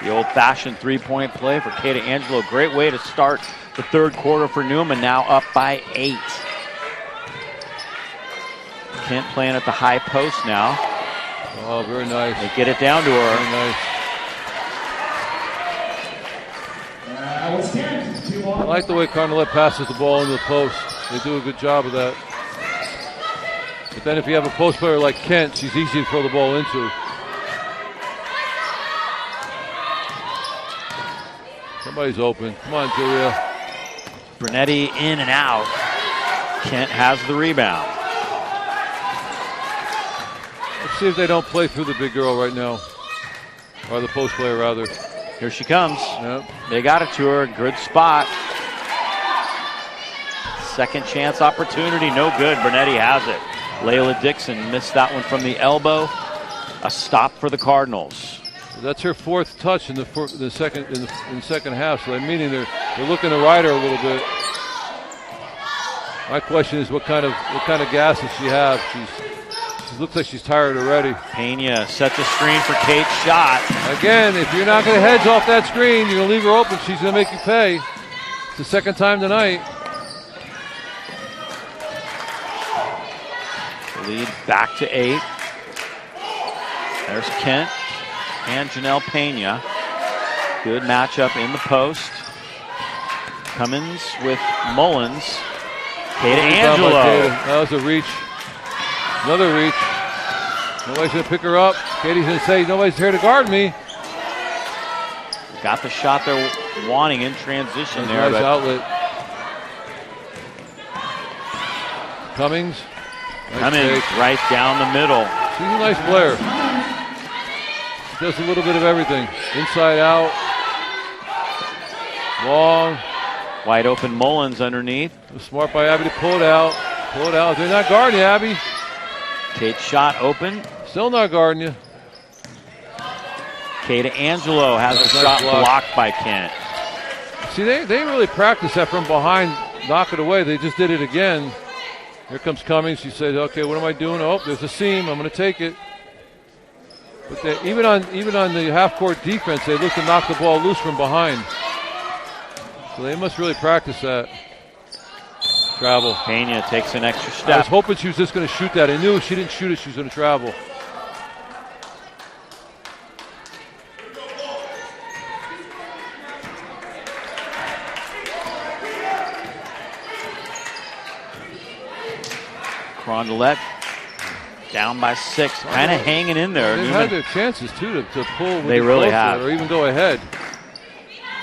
The old-fashioned 3-point play for Kata Angelo. Great way to start the third quarter for Newman, now up by 8. Kent playing at the high post now. Oh, very nice. They get it down to her. Very nice. I like the way Crondelet passes the ball into the post. They do a good job of that. But then if you have a post player like Kent, she's easy to throw the ball into. Somebody's open. Come on, Julia. Brunetti in and out. Kent has the rebound. Let's see if they don't play through the big girl right now. Or the post player, rather. Here she comes. Yep. They got it to her. Good spot. Second chance opportunity. No good. Brunetti has it. Layla Dixon missed that one from the elbow. A stop for the Cardinals. That's her fourth touch in the second half. So meaning they're looking to ride her a little bit. My question is, what kind of gas does she have? She looks like she's tired already. Pena sets a screen for Kate's shot. Again, if you're not going to hedge off that screen, you're going to leave her open. She's going to make you pay. It's the second time tonight. Lead back to 8. There's Kent and Janelle Pena. Good matchup in the post. Cummins with Mullins. Kate Angelo. That was a reach. Another reach. Nobody's going to pick her up. Katie's going to say, nobody's here to guard me. Got the shot they're wanting in transition there. Nice outlet. Cummings. Cummings right down the middle. She's a nice player. She does a little bit of everything. Inside out. Long. Wide open Mullins underneath. Smart by Abby to pull it out. Pull it out. They're not guarding you, Abby. Kate's shot open. Still not guarding you. Kate Angelo has a shot blocked by Kent. See, they really practice that from behind, knock it away. They just did it again. Here comes Cummings. She says, okay, what am I doing? Oh, there's a seam. I'm going to take it. But even on the half-court defense, they look to knock the ball loose from behind. So they must really practice that. Travel. Pena takes an extra step. I was hoping she was just going to shoot that. I knew if she didn't shoot it, she was going to travel. Crondelet down by 6, kind of hanging in there. They've had their chances, too, to pull. They really have. Or even go ahead.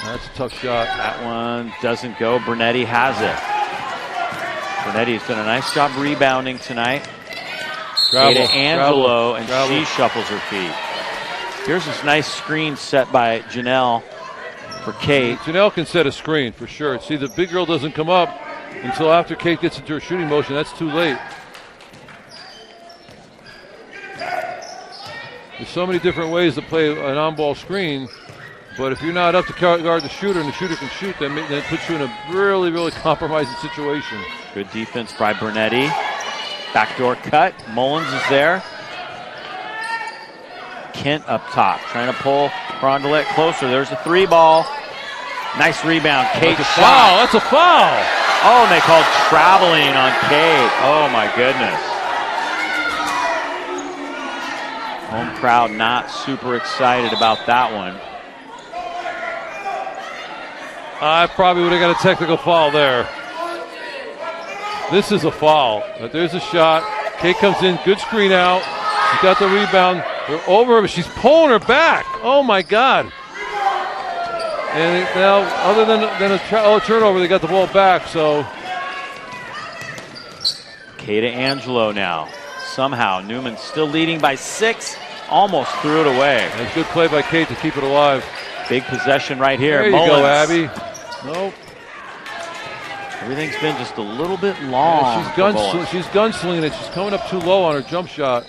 That's a tough shot. That one doesn't go. Bernetti has it. Bernetti's done a nice job rebounding tonight. Ada Angelo, and she shuffles her feet. Here's this nice screen set by Janelle for Kate. Janelle can set a screen for sure. See, the big girl doesn't come up until after Kate gets into her shooting motion. That's too late. There's so many different ways to play an on-ball screen, but if you're not up to guard the shooter and the shooter can shoot, then it puts you in a really, really compromising situation. Good defense by Bernetti. Backdoor cut. Mullins is there. Kent up top, trying to pull Crondelet closer. There's a 3-ball. Nice rebound. Kate That's a foul. That's a foul. Oh, and they called traveling on Kate. Oh, my goodness. Home crowd not super excited about that one. I probably would have got a technical foul there. This is a foul. But there's a shot. Kate comes in, good screen out. She got the rebound. They're over her, but she's pulling her back. Oh, my God. And now, other than a turnover, they got the ball back, so. Kate Angelo now. Somehow, Newman still leading by 6. Almost threw it away. That's good play by Kate to keep it alive. Big possession right here. There you Mullins. go, Abby. Nope. Everything's been just a little bit long. Yeah, she's gunslinging it. She's coming up too low on her jump shot.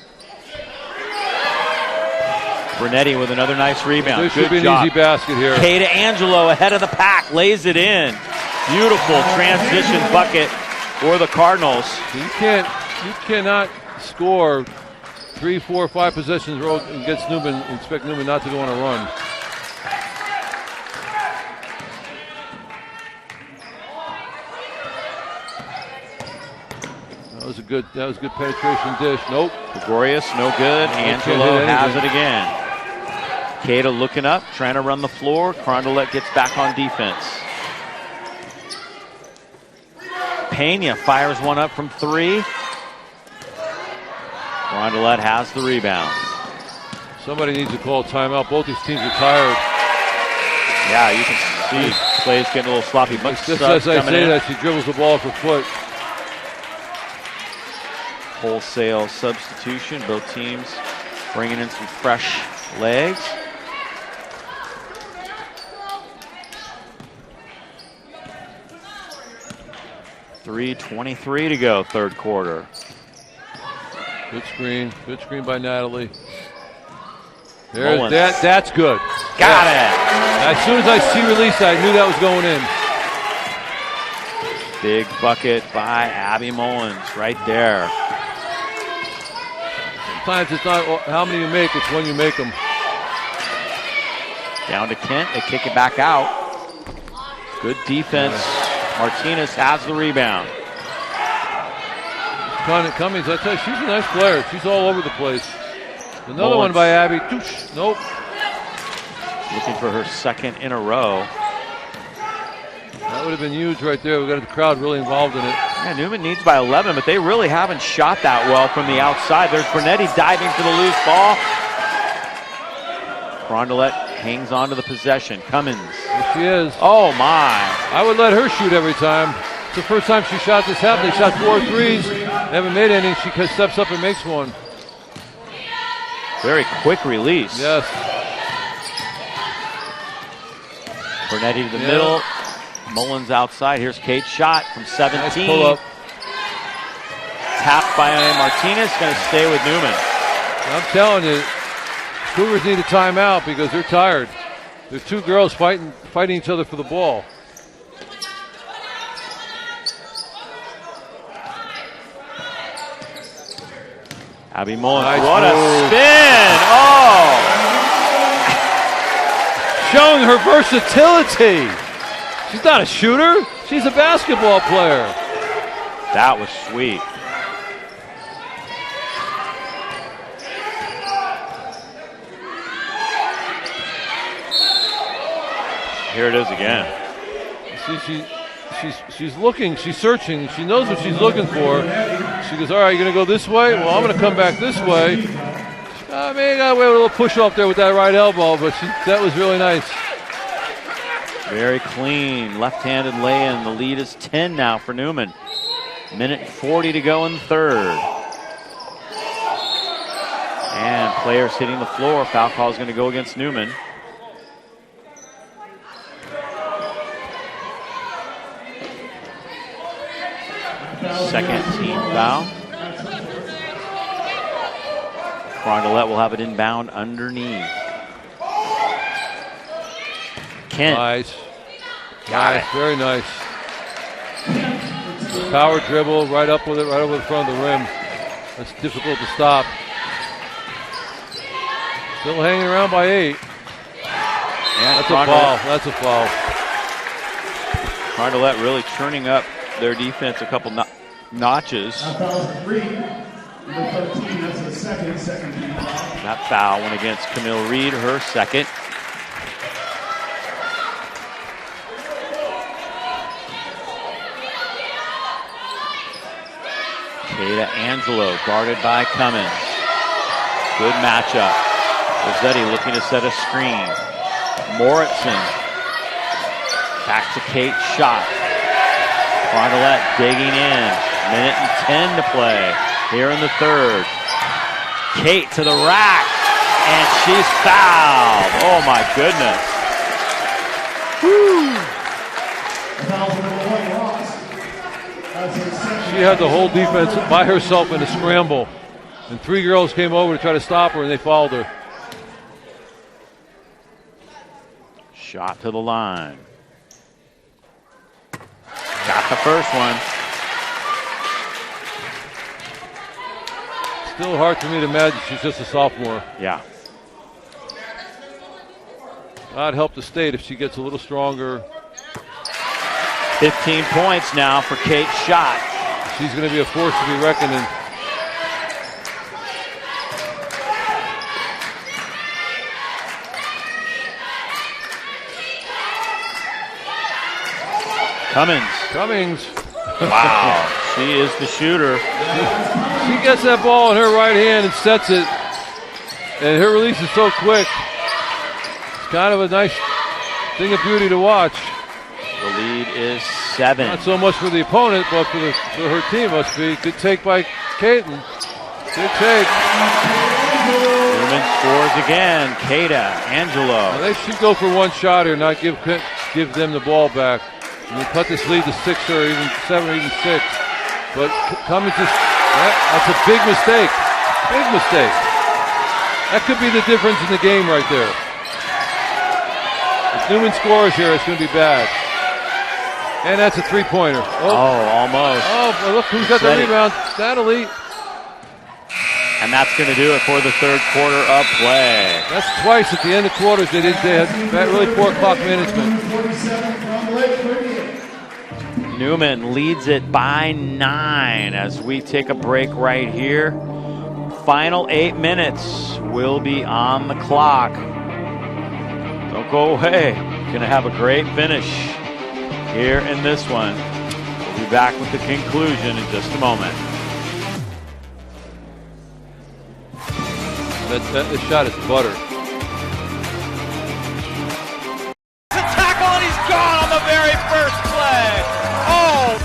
Bernetti with another nice rebound. There should be an easy basket here. Kate Angelo ahead of the pack, lays it in. Beautiful transition bucket for the Cardinals. You cannot score 3, 4, 5 possessions against Newman and expect Newman not to go on a run. That was good penetration dish. Nope. Gregorius, no good. Angelo has it again. Kata looking up, trying to run the floor. Crondelet gets back on defense. Pena fires one up from 3. Crondelet has the rebound. Somebody needs to call timeout. Both these teams are tired. Yeah, you can see plays getting a little sloppy. Just as I say that, she dribbles the ball off her foot. Wholesale substitution. Both teams bringing in some fresh legs. .3:23 to go, third quarter. Good screen by Natalie. There's that's good. Got it. As soon as I see release, I knew that was going in. Big bucket by Abby Mullins right there. Sometimes it's not how many you make, it's when you make them. Down to Kent, they kick it back out. Good defense. Martinez has the rebound. Cummings, I tell you, she's a nice player. She's all over the place. Another one by Abby. Nope. Looking for her second in a row. That would have been huge right there. We got the crowd really involved in it. Yeah, Newman needs by 11, but they really haven't shot that well from the outside. There's Bernetti diving for the loose ball. Crondelet hangs on to the possession. Cummins. There she is. Oh, my. I would let her shoot every time. It's the first time she shot this half. They shot 4 threes. They haven't made any. She steps up and makes one. Very quick release. Yes. Bernetti to the middle. Mullins outside. Here's Kate's shot from 17. Nice pull up. Tapped by Martinez. Going to stay with Newman. I'm telling you, Cougars need a timeout because they're tired. They're two girls fighting each other for the ball. Abby Mullins. Nice what move. a spin! Oh! Showing her versatility. She's not a shooter. She's a basketball player. That was sweet. Here it is again. See, she's looking, she's searching, she knows what she's looking for. She goes, all right, you're going to go this way? Well, I'm going to come back this way. I mean, got away with a little push off there with that right elbow, but that was really nice. Very clean, left-handed lay-in. The lead is 10 now for Newman. Minute 40 to go in the third. And players hitting the floor. Foul call is going to go against Newman. Second team foul. Crondelet will have it inbound underneath. Kent. Nice. Got it. Very nice. Power dribble, right up with it, right over the front of the rim. That's difficult to stop. Still hanging around by 8. That's a foul. That's a foul. Crondelet really churning up their defense a couple notches. That foul went against Camille Reed, her second. Kata Angelo guarded by Cummins. Good matchup. Rossetti looking to set a screen. Moritzen. Back to Kate, shot. Crondelet digging in. Minute and 10 to play here in the third. Kate to the rack, and she's fouled. Oh my goodness. Woo. She had the whole defense by herself in a scramble. And 3 girls came over to try to stop her, and they fouled her. Shot to the line. Got the first one. Still hard for me to imagine she's just a sophomore. Yeah. I'd help the state if she gets a little stronger. 15 points now for Kate Schott. She's going to be a force to be reckoned in. Cummings. Wow, she is the shooter. She gets that ball in her right hand and sets it. And her release is so quick. It's kind of a nice thing of beauty to watch. The lead is 7. Not so much for the opponent, but for her team must be. Good take by Caton. Good take. Newman scores again. Kata Angelo. Now they should go for one shot here, not give them the ball back. And we cut this lead to 6 or even 7 or even 6. But Cummins that's a big mistake. Big mistake. That could be the difference in the game right there. If Newman scores here, it's going to be bad. And that's a three-pointer. Oh, almost. Oh, but look who's got the rebound. Natalie. And that's going to do it for the third quarter of play. That's twice at the end of quarters they had really poor clock management. Newman leads it by 9 as we take a break right here. Final 8 minutes will be on the clock. Don't go away. Going to have a great finish here in this one. We'll be back with the conclusion in just a moment. That shot is butter. The tackle, and he's gone on the very first play. Oh!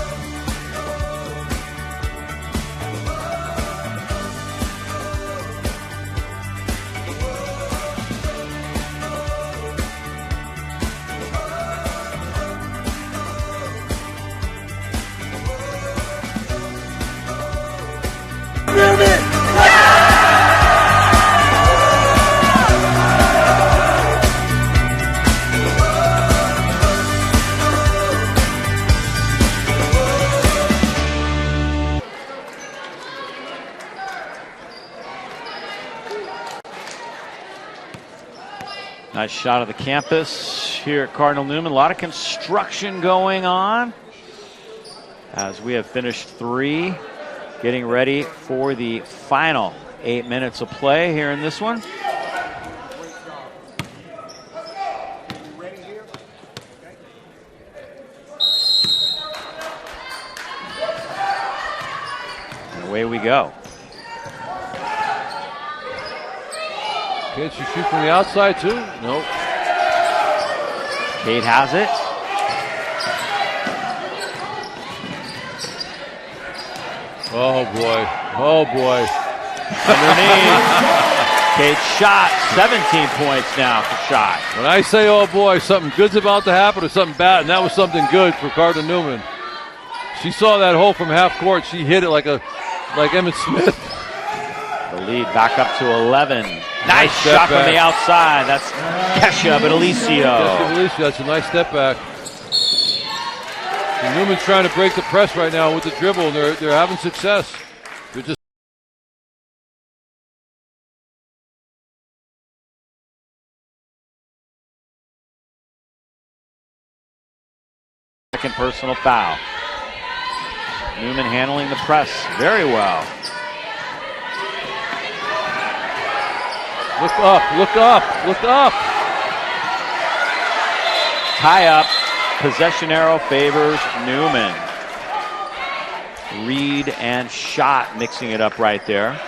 Nice shot of the campus here at Cardinal Newman. A lot of construction going on as we have finished 3, getting ready for the final 8 minutes of play here in this one. And away we go. Can she shoot from the outside too? Nope. Kate has it. Oh boy. Oh boy. Underneath. Kate shot. 17 points now for shot. When I say oh boy, something good's about to happen or something bad, and that was something good for Cardinal Newman. She saw that hole from half court. She hit it like Emmett Smith. The lead back up to 11. Nice shot from the outside. That's Kesha Badalicio. That's a nice step back. And Newman's trying to break the press right now with the dribble, and they're having success. They're just second personal foul. Newman handling the press very well. Look up, look up, look up. Tie up. Possession arrow favors Newman. Reed and Shot mixing it up right there.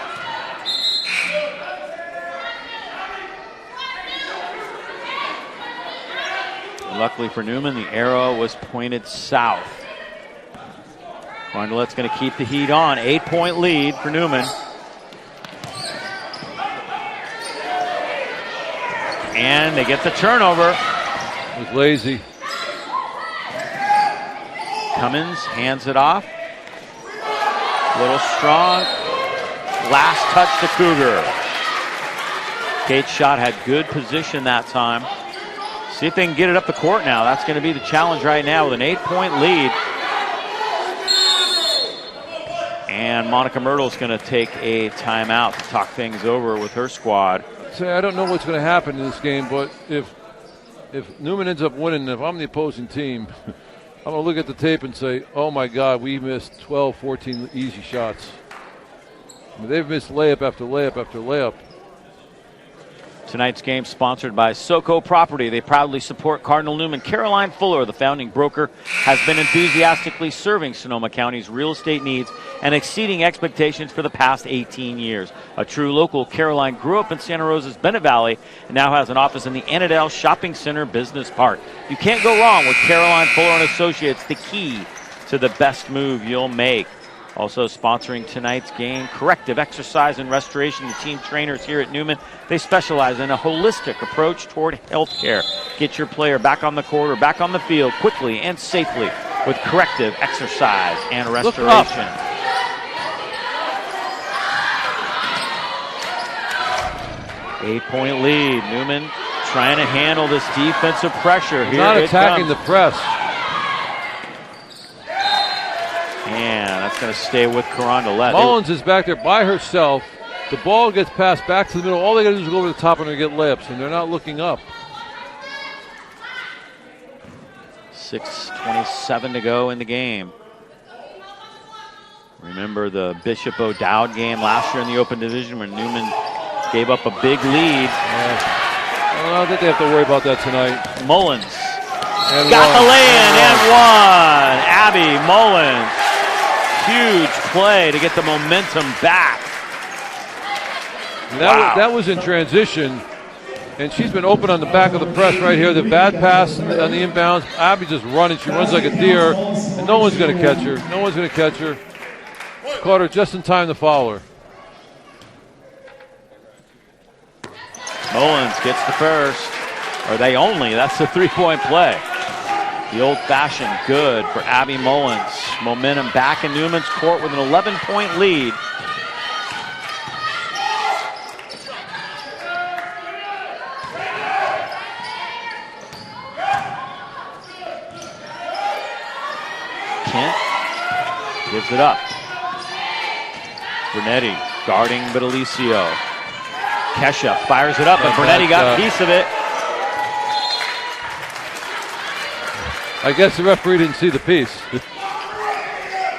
Luckily for Newman, the arrow was pointed south. Crondelet's going to keep the heat on. 8-point lead for Newman. And they get the turnover. It was lazy. Cummins hands it off. Little strong. Last touch to Cougar. Kate's shot had good position that time. See if they can get it up the court now. That's going to be the challenge right now with an 8-point lead. And Monica Myrtle's going to take a timeout to talk things over with her squad. Say, I don't know what's going to happen in this game, but if Newman ends up winning, if I'm the opposing team, I'm going to look at the tape and say, oh my God, we missed 12, 14 easy shots. I mean, they've missed layup after layup after layup. Tonight's game sponsored by SoCo Property. They proudly support Cardinal Newman. Caroline Fuller, the founding broker, has been enthusiastically serving Sonoma County's real estate needs and exceeding expectations for the past 18 years. A true local, Caroline grew up in Santa Rosa's Bennett Valley and now has an office in the Annandale Shopping Center Business Park. You can't go wrong with Caroline Fuller and Associates, the key to the best move you'll make. Also sponsoring tonight's game, Corrective Exercise and Restoration. The team trainers here at Newman, they specialize in a holistic approach toward health care. Get your player back on the court or back on the field quickly and safely with Corrective Exercise and Restoration. 8-point lead. Newman trying to handle this defensive pressure. He's not attacking the press. going to stay with Crondelet. Mullins is back there by herself. The ball gets passed back to the middle. All they got to do is go over the top and they get layups, and they're not looking up. 6:27 to go in the game. Remember the Bishop O'Dowd game last year in the Open Division when Newman gave up a big lead. I don't think they have to worry about that tonight. Mullins and got the lay-in and one. Abby Mullins, huge play to get the momentum back. That was in transition, and she's been open on the back of the press right here. The bad pass on the inbounds. Abby just running. She runs like a deer, and no one's going to catch her. No one's going to catch her. Caught her just in time to foul her. Mullins gets the first. Or they only. That's the three-point play. The old-fashioned good for Abby Mullins. Momentum back in Newman's court with an 11-point lead. Kent gives it up. Brunetti guarding Vitalicio. Kesha fires it up, and Brunetti got a piece of it. I guess the referee didn't see the piece. No,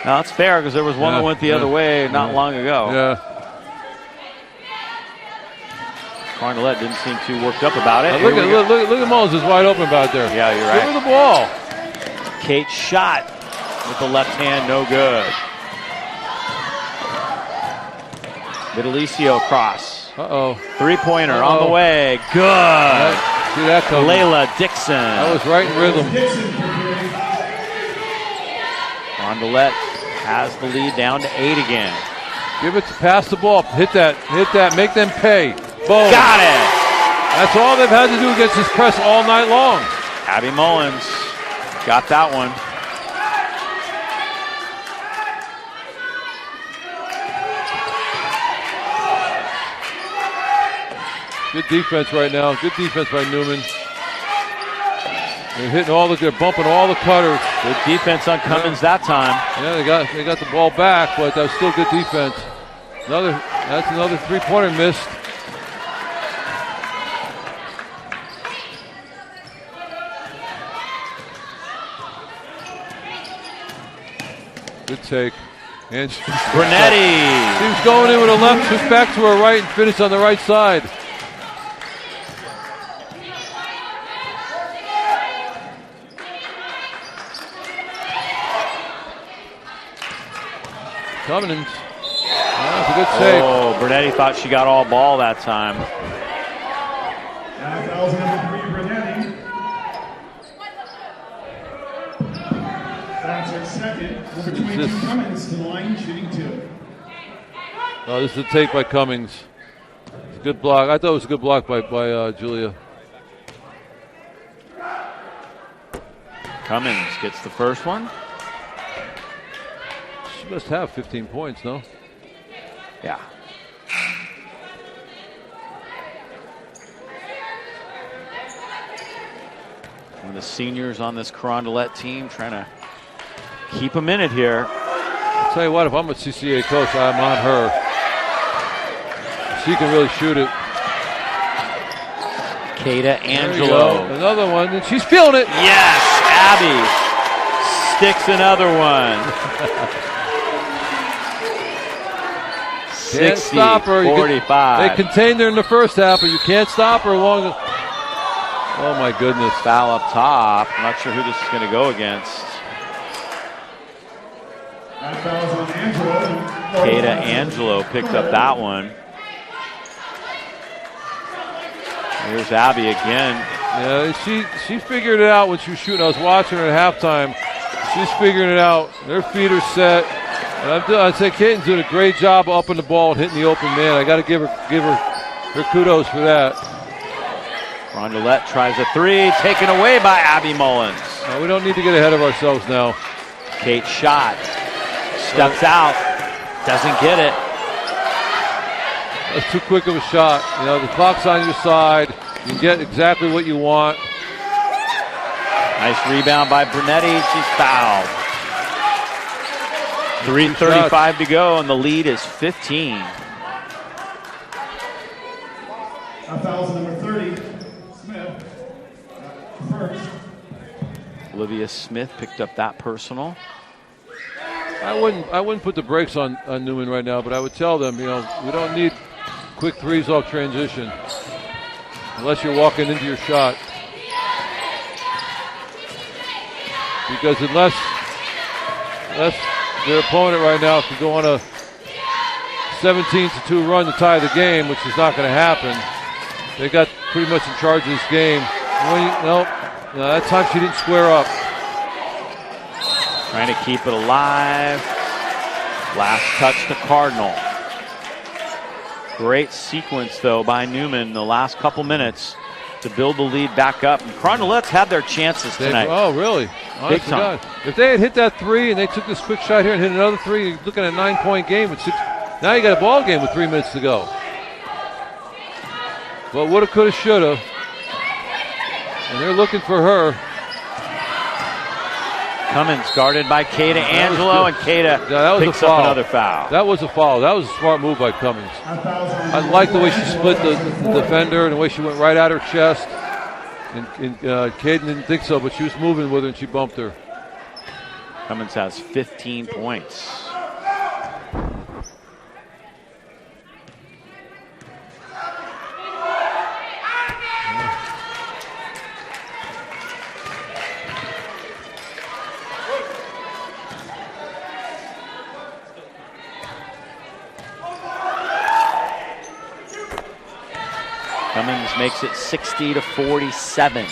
that's fair because there was one that went the other way not long ago. Yeah. Crondelet didn't seem too worked up about it. Look at Mullins is wide open about there. Yeah, you're right. Give her the ball. Kate's shot with the left hand, no good. Vitalicio cross. Three-pointer on the way. Good. See that coming. Layla Dixon. That was right in rhythm. Crondelet has the lead down to 8 again. Give it to pass the ball. Hit that. Make them pay. Boom. Got it. That's all they've had to do against this press all night long. Abby Mullins got that one. Good defense right now. Good defense by Newman. They're hitting they're bumping all the cutters. Good defense on Cummins that time. Yeah, they got the ball back, but that was still good defense. That's another three-pointer missed. Good take. And Brunetti. She was going in with a left, switch back to her right, and finished on the right side. Cummins. That's a good save. Oh, Brunetti thought she got all ball that time. And fouls number 3, Brunetti. That's her second. Number 22, Cummins to the line, shooting 2. Oh, this is a take by Cummings. It's a good block. I thought it was a good block by Julia. Cummins gets the first one. She must have 15 points, no? Yeah. One of the seniors on this Crondelet team trying to keep them in it here. I'll tell you what, if I'm a CCA coach, I'm on her. She can really shoot it. Kata Angelo. Another one, and she's feeling it. Yes, Abby sticks another one. Can't stop her. 45. They contained her in the first half, but you can't stop her long. Oh my goodness. Foul up top. I'm not sure who this is going to go against. That foul's on Angelo. Kata Angelo picked up that one. Here's Abby again. Yeah, she figured it out when she was shooting. I was watching her at halftime. She's figuring it out. Their feet are set. And I'd say Caton's doing a great job upping the ball and hitting the open man. I got to give her kudos for that. Crondelet tries a three, taken away by Abby Mullins. We don't need to get ahead of ourselves now. Kate shot, steps out, doesn't get it. That's too quick of a shot. You know, the clock's on your side. You can get exactly what you want. Nice rebound by Brunetti. She's fouled. 3:35 to go, and the lead is 15. Fouls number 30, Smith. First. Olivia Smith picked up that personal. I wouldn't put the brakes on Newman right now, but I would tell them, we don't need quick threes off transition unless you're walking into your shot. Because unless their opponent right now can go on a 17-2 run to tie the game, which is not going to happen, they got pretty much in charge of this game. No, that time she didn't square up. Trying to keep it alive. Last touch to Cardinal. Great sequence, though, by Newman the last couple minutes to build the lead back up. And Crondelet's had their chances tonight. Oh, really? Big time. If they had hit that three and they took this quick shot here and hit another three, you're looking at a 9-point game with 6. Now you got a ball game with 3 minutes to go. Well, woulda, coulda, shoulda. And they're looking for her. Cummins guarded by Kata Angelo, and Kata picks up another foul. That was a foul. That was a smart move by Cummins. I like the way she split the defender and the way she went right at her chest. And Kata didn't think so, but she was moving with her and she bumped her. Cummins has 15 points. Cummins makes it 60-47.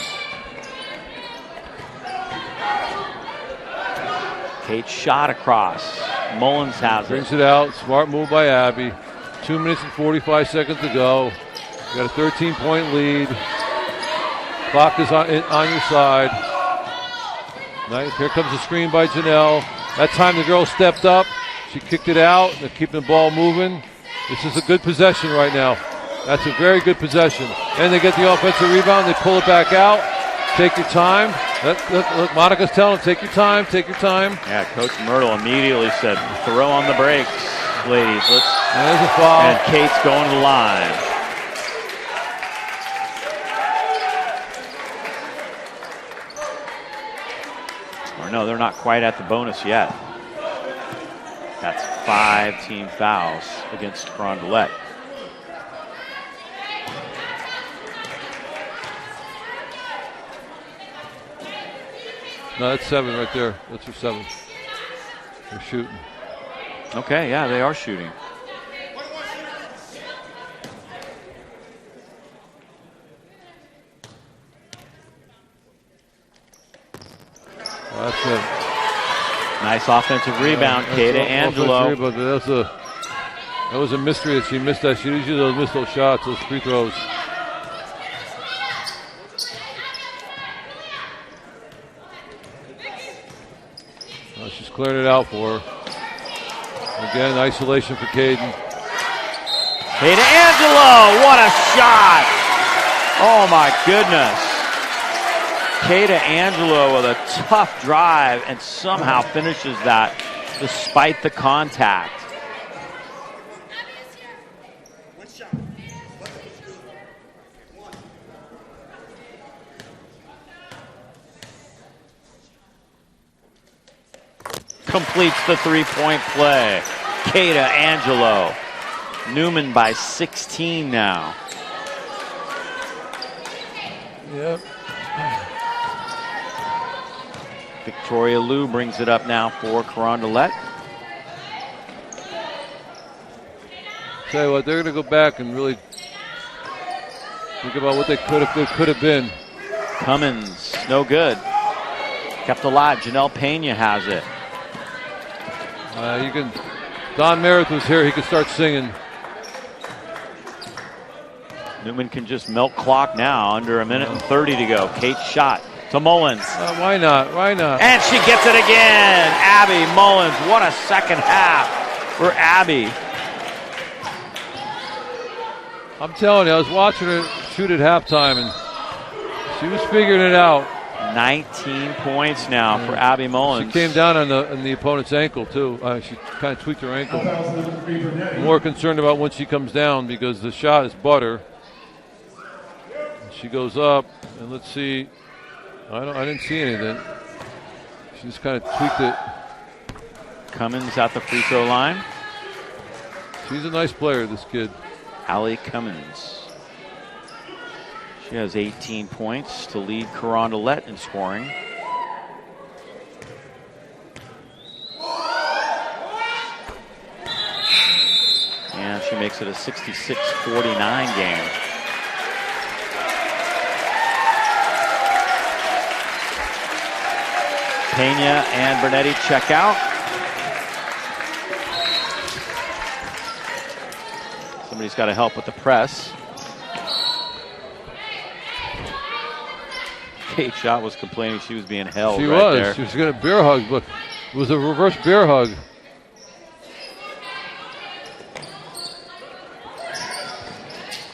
Kate shot across. Mullins has it. Brings it out. Smart move by Abby. 2 minutes and 45 seconds to go. You got a 13-point lead. Clock is on your side. Nice. Here comes the screen by Janelle. That time the girl stepped up. She kicked it out. They're keeping the ball moving. This is a good possession right now. That's a very good possession. And they get the offensive rebound. They pull it back out. Take your time. Look, Monica's telling them, take your time, take your time. Yeah, Coach Myrtle immediately said, throw on the brakes, ladies. There's a foul. And Kate's going to the line. Or no, they're not quite at the bonus yet. That's 5 team fouls against Crondelet. No, that's 7 right there. That's her 7. They're shooting. Okay, yeah, they are shooting. Well, that's it. Nice offensive rebound, Kata Angelo. That was a mystery that she missed that. She usually miss those shots, those free throws. She's clearing it out for her. Again, isolation for Caden. Kata Angelo, what a shot! Oh my goodness. Kata Angelo with a tough drive and somehow finishes that despite the contact. Completes the three-point play. Kata Angelo. Newman by 16 now. Yep. Victoria Liu brings it up now for Crondelet. Tell you what, they're going to go back and really think about what they could have been. Cummins, no good. Kept alive. Janelle Pena has it. Don Meredith was here. He could start singing. Newman can just milk clock now. Under 1 minute and 30 to go. Kate's shot to Mullins. Why not? Why not? And she gets it again. Abby Mullins. What a second half for Abby. I'm telling you, I was watching her shoot at halftime, and she was figuring it out. 19 points now for Abby Mullins. She came down on the opponent's ankle, too. She kind of tweaked her ankle. More concerned about when she comes down because the shot is butter. She goes up, and let's see. I didn't see anything. She just kind of tweaked it. Cummins at the free throw line. She's a nice player, this kid. Allie Cummins. She has 18 points to lead Crondelet in scoring. And she makes it a 66-49 game. Pena and Bernetti check out. Somebody's got to help with the press. Kate Schott was complaining she was being held. She right was. there. She was going to bear hug, but it was a reverse bear hug.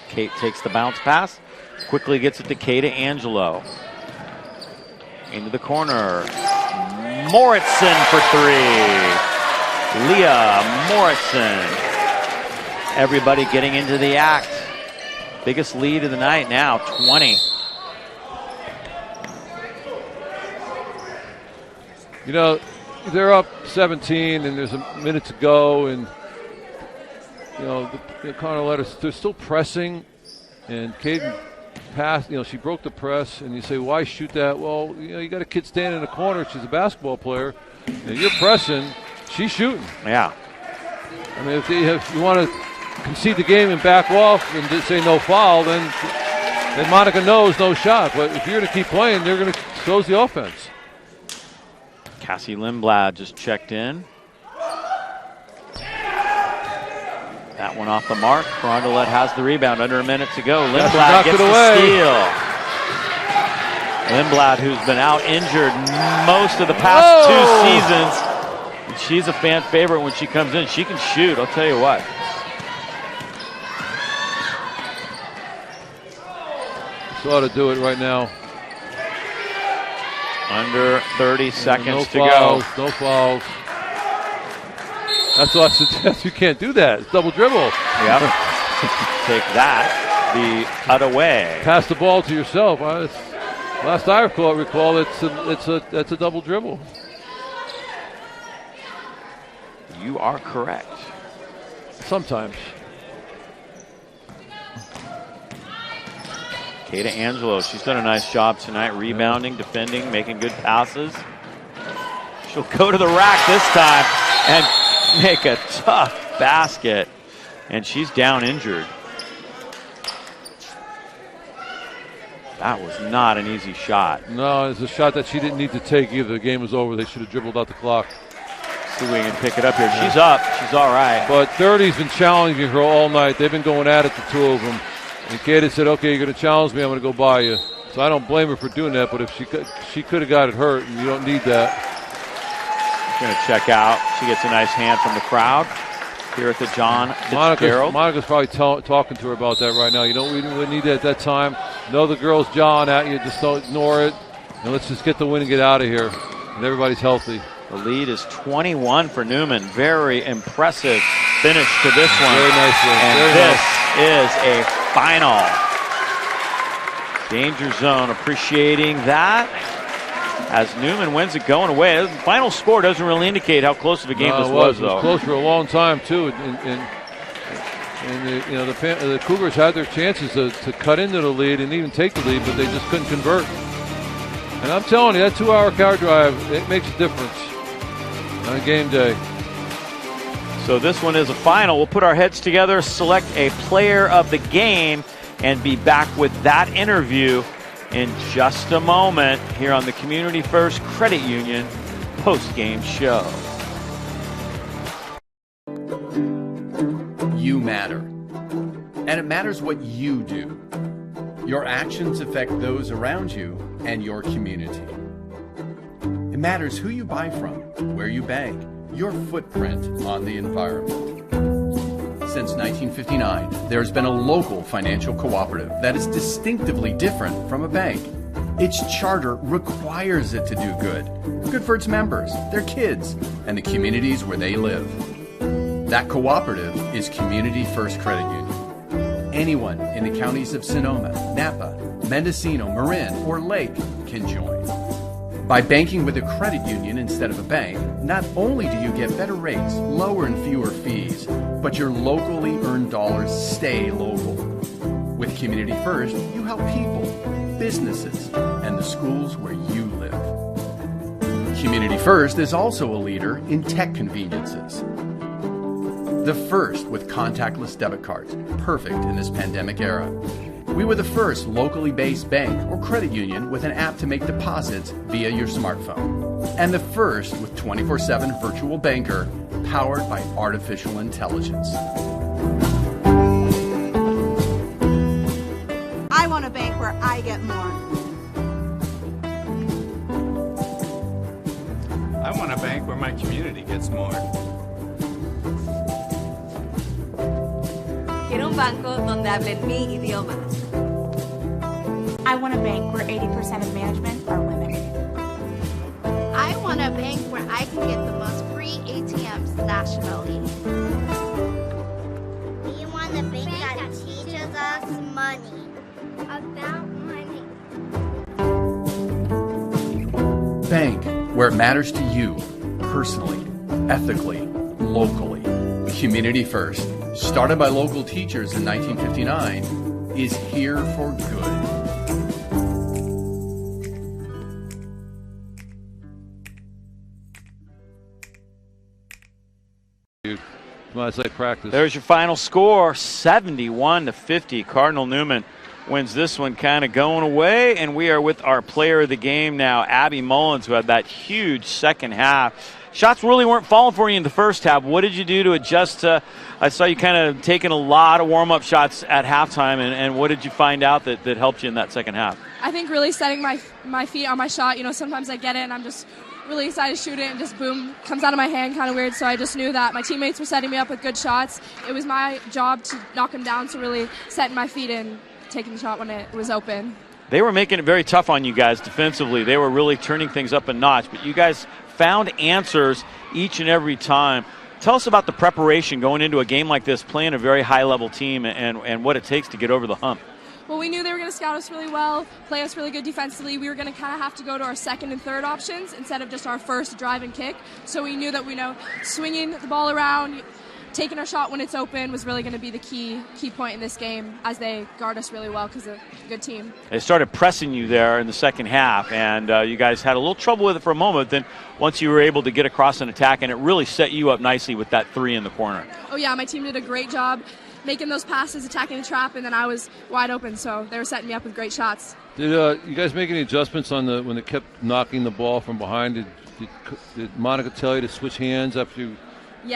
Kate takes the bounce pass, quickly gets it to Kata Angelo. Into the corner. Moritzen for three. Leah Moritzen. Everybody getting into the act. Biggest lead of the night now, 20. You know, they're up 17 and there's a minute to go, and you know, the Crondelet, they're still pressing, and Caden passed, you know, she broke the press, and you say, why shoot that? Well, you know, you got a kid standing in the corner, she's a basketball player, and you're pressing, she's shooting. Yeah. I mean, if you want to concede the game and back off and just say no foul, then Monica knows no shot. But if you're going to keep playing, they're going to close the offense. Cassie Lindblad just checked in. That one off the mark. Crondelet has the rebound, under a minute to go. Lindblad gets the steal. Lindblad, who's been out injured most of the past 2 seasons. And she's a fan favorite when she comes in. She can shoot, I'll tell you what. She ought to do it right now. Under 30 seconds to fouls, go. No fouls. That's what I suggest. You can't do that. It's double dribble. Yep. Take that. The cutaway. Pass the ball to yourself. Last I recall, that's a double dribble. You are correct. Sometimes. Kata Angelo, she's done a nice job tonight, rebounding, defending, making good passes. She'll go to the rack this time and make a tough basket. And she's down injured. That was not an easy shot. No, it's a shot that she didn't need to take either. The game was over. They should have dribbled out the clock. See if we can pick it up here. She's up. She's all right. But 30's been challenging her all night. They've been going at it, the two of them. And Kata said, okay, you're going to challenge me, I'm going to go by you. So I don't blame her for doing that, but if she could have got it hurt, and you don't need that. She's going to check out. She gets a nice hand from the crowd here at the John Fitzgerald. Monica's probably talking to her about that right now. You know, we didn't need that at that time. Know the girl's jawing at you, just don't ignore it. And let's just get the win and get out of here. And everybody's healthy. The lead is 21 for Newman. Very impressive finish to this one. Very nice win. And this is a final. Danger Zone appreciating that as Newman wins it going away. The final score doesn't really indicate how close of a game this was, though. It was close for a long time, too. And the Cougars had their chances to cut into the lead and even take the lead, but they just couldn't convert. And I'm telling you, that 2-hour car drive, it makes a difference on game day. So this one is a final. We'll put our heads together, select a player of the game, and be back with that interview in just a moment here on the Community First Credit Union post-game show. You matter. And it matters what you do. Your actions affect those around you and your community. It matters who you buy from, where you bank, your footprint on the environment. Since 1959, there's been a local financial cooperative that is distinctively different from a bank. Its charter requires it to do good. Good for its members, their kids, and the communities where they live. That cooperative is Community First Credit Union. Anyone in the counties of Sonoma, Napa, Mendocino, Marin, or Lake can join. By banking with a credit union instead of a bank, not only do you get better rates, lower and fewer fees, but your locally earned dollars stay local. With Community First, you help people, businesses, and the schools where you live. Community First is also a leader in tech conveniences. The first with contactless debit cards, perfect in this pandemic era. We were the first locally based bank or credit union with an app to make deposits via your smartphone. And the first with 24/7 virtual banker powered by artificial intelligence. I want a bank where I get more. I want a bank where my community gets more. Quiero un banco donde hablen mi idioma. I want a bank where 80% of management are women. I want a bank where I can get the most free ATMs nationally. We want a bank that teaches us money. About money. Bank where it matters to you, personally, ethically, locally. Community First, started by local teachers in 1959, is here for good. Come on, it's like practice. There's your final score, 71-50. Cardinal Newman wins this one, kind of going away, and we are with our player of the game now, Abby Mullins, who had that huge second half. Shots really weren't falling for you in the first half. What did you do to adjust to? I saw you kind of taking a lot of warm-up shots at halftime, and what did you find out that helped you in that second half? I think really setting my feet on my shot. You know, sometimes I get it and I'm just really excited to shoot it and just boom, comes out of my hand, kind of weird. So I just knew that my teammates were setting me up with good shots. It was my job to knock them down, so really setting my feet and taking the shot when it was open. They were making it very tough on you guys defensively. They were really turning things up a notch, but you guys found answers each and every time. Tell us about the preparation going into a game like this, playing a very high-level team, and what it takes to get over the hump. Well, we knew they were going to scout us really well, play us really good defensively. We were going to kind of have to go to our second and third options instead of just our first drive and kick. So we knew that swinging the ball around, taking our shot when it's open was really going to be the key point in this game, as they guard us really well because they're a good team. They started pressing you there in the second half, and you guys had a little trouble with it for a moment. Then once you were able to get across an attack, and it really set you up nicely with that three in the corner. Oh, yeah, my team did a great job making those passes, attacking the trap, and then I was wide open, so they were setting me up with great shots. Did you guys make any adjustments on when they kept knocking the ball from behind? Did Monica tell you to switch hands after you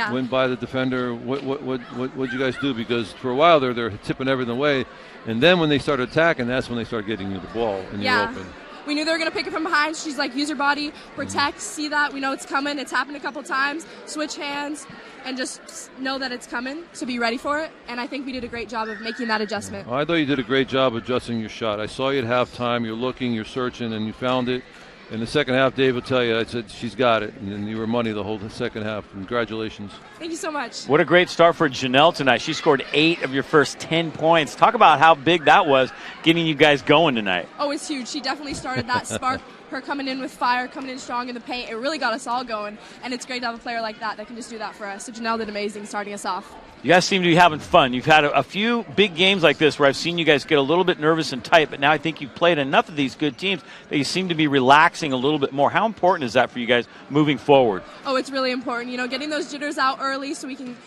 went by the defender? What'd you guys do? Because for a while they're tipping everything away, and then when they started attacking, that's when they started getting you the ball and you're open. We knew they were going to pick it from behind. She's like, use your body, protect, see that. We know it's coming. It's happened a couple times. Switch hands and just know that it's coming, so be ready for it. And I think we did a great job of making that adjustment. I thought you did a great job adjusting your shot. I saw you at halftime. You're looking, you're searching, and you found it. In the second half, Dave will tell you, I said, she's got it. And then you were money the whole second half. Congratulations. Thank you so much. What a great start for Janelle tonight. She scored 8 of your first 10 points. Talk about how big that was, getting you guys going tonight. Oh, it's huge. She definitely started that spark. Her coming in with fire, coming in strong in the paint. It really got us all going. And it's great to have a player like that can just do that for us. So Janelle did amazing starting us off. You guys seem to be having fun. You've had a few big games like this where I've seen you guys get a little bit nervous and tight, but now I think you've played enough of these good teams that you seem to be relaxing a little bit more. How important is that for you guys moving forward? Oh, it's really important. Getting those jitters out early so we can,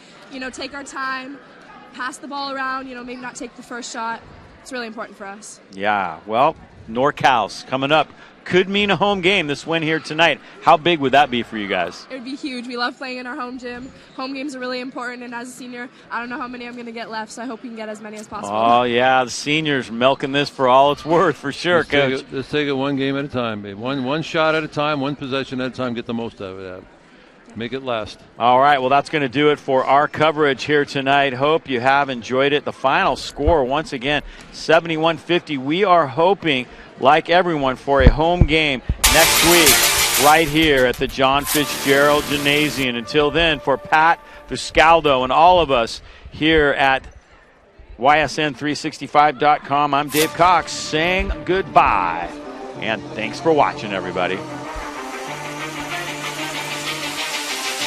take our time, pass the ball around, maybe not take the first shot. It's really important for us. Yeah, well, NorCal's coming up. Could mean a home game, this win here tonight. How big would that be for you guys? It would be huge. We love playing in our home gym. Home games are really important, and as a senior, I don't know how many I'm going to get left, so I hope we can get as many as possible. Oh, yeah, the seniors milking this for all it's worth, for sure, Coach. Let's take it one game at a time, babe. One shot at a time, one possession at a time, get the most out of it. Make it last. All right, well, that's going to do it for our coverage here tonight. Hope you have enjoyed it. The final score, once again, 71-50. We are hoping like everyone, for a home game next week right here at the John Fitzgerald Gymnasium. Until then, for Pat Viscaldo and all of us here at YSN365.com, I'm Dave Cox saying goodbye. And thanks for watching, everybody.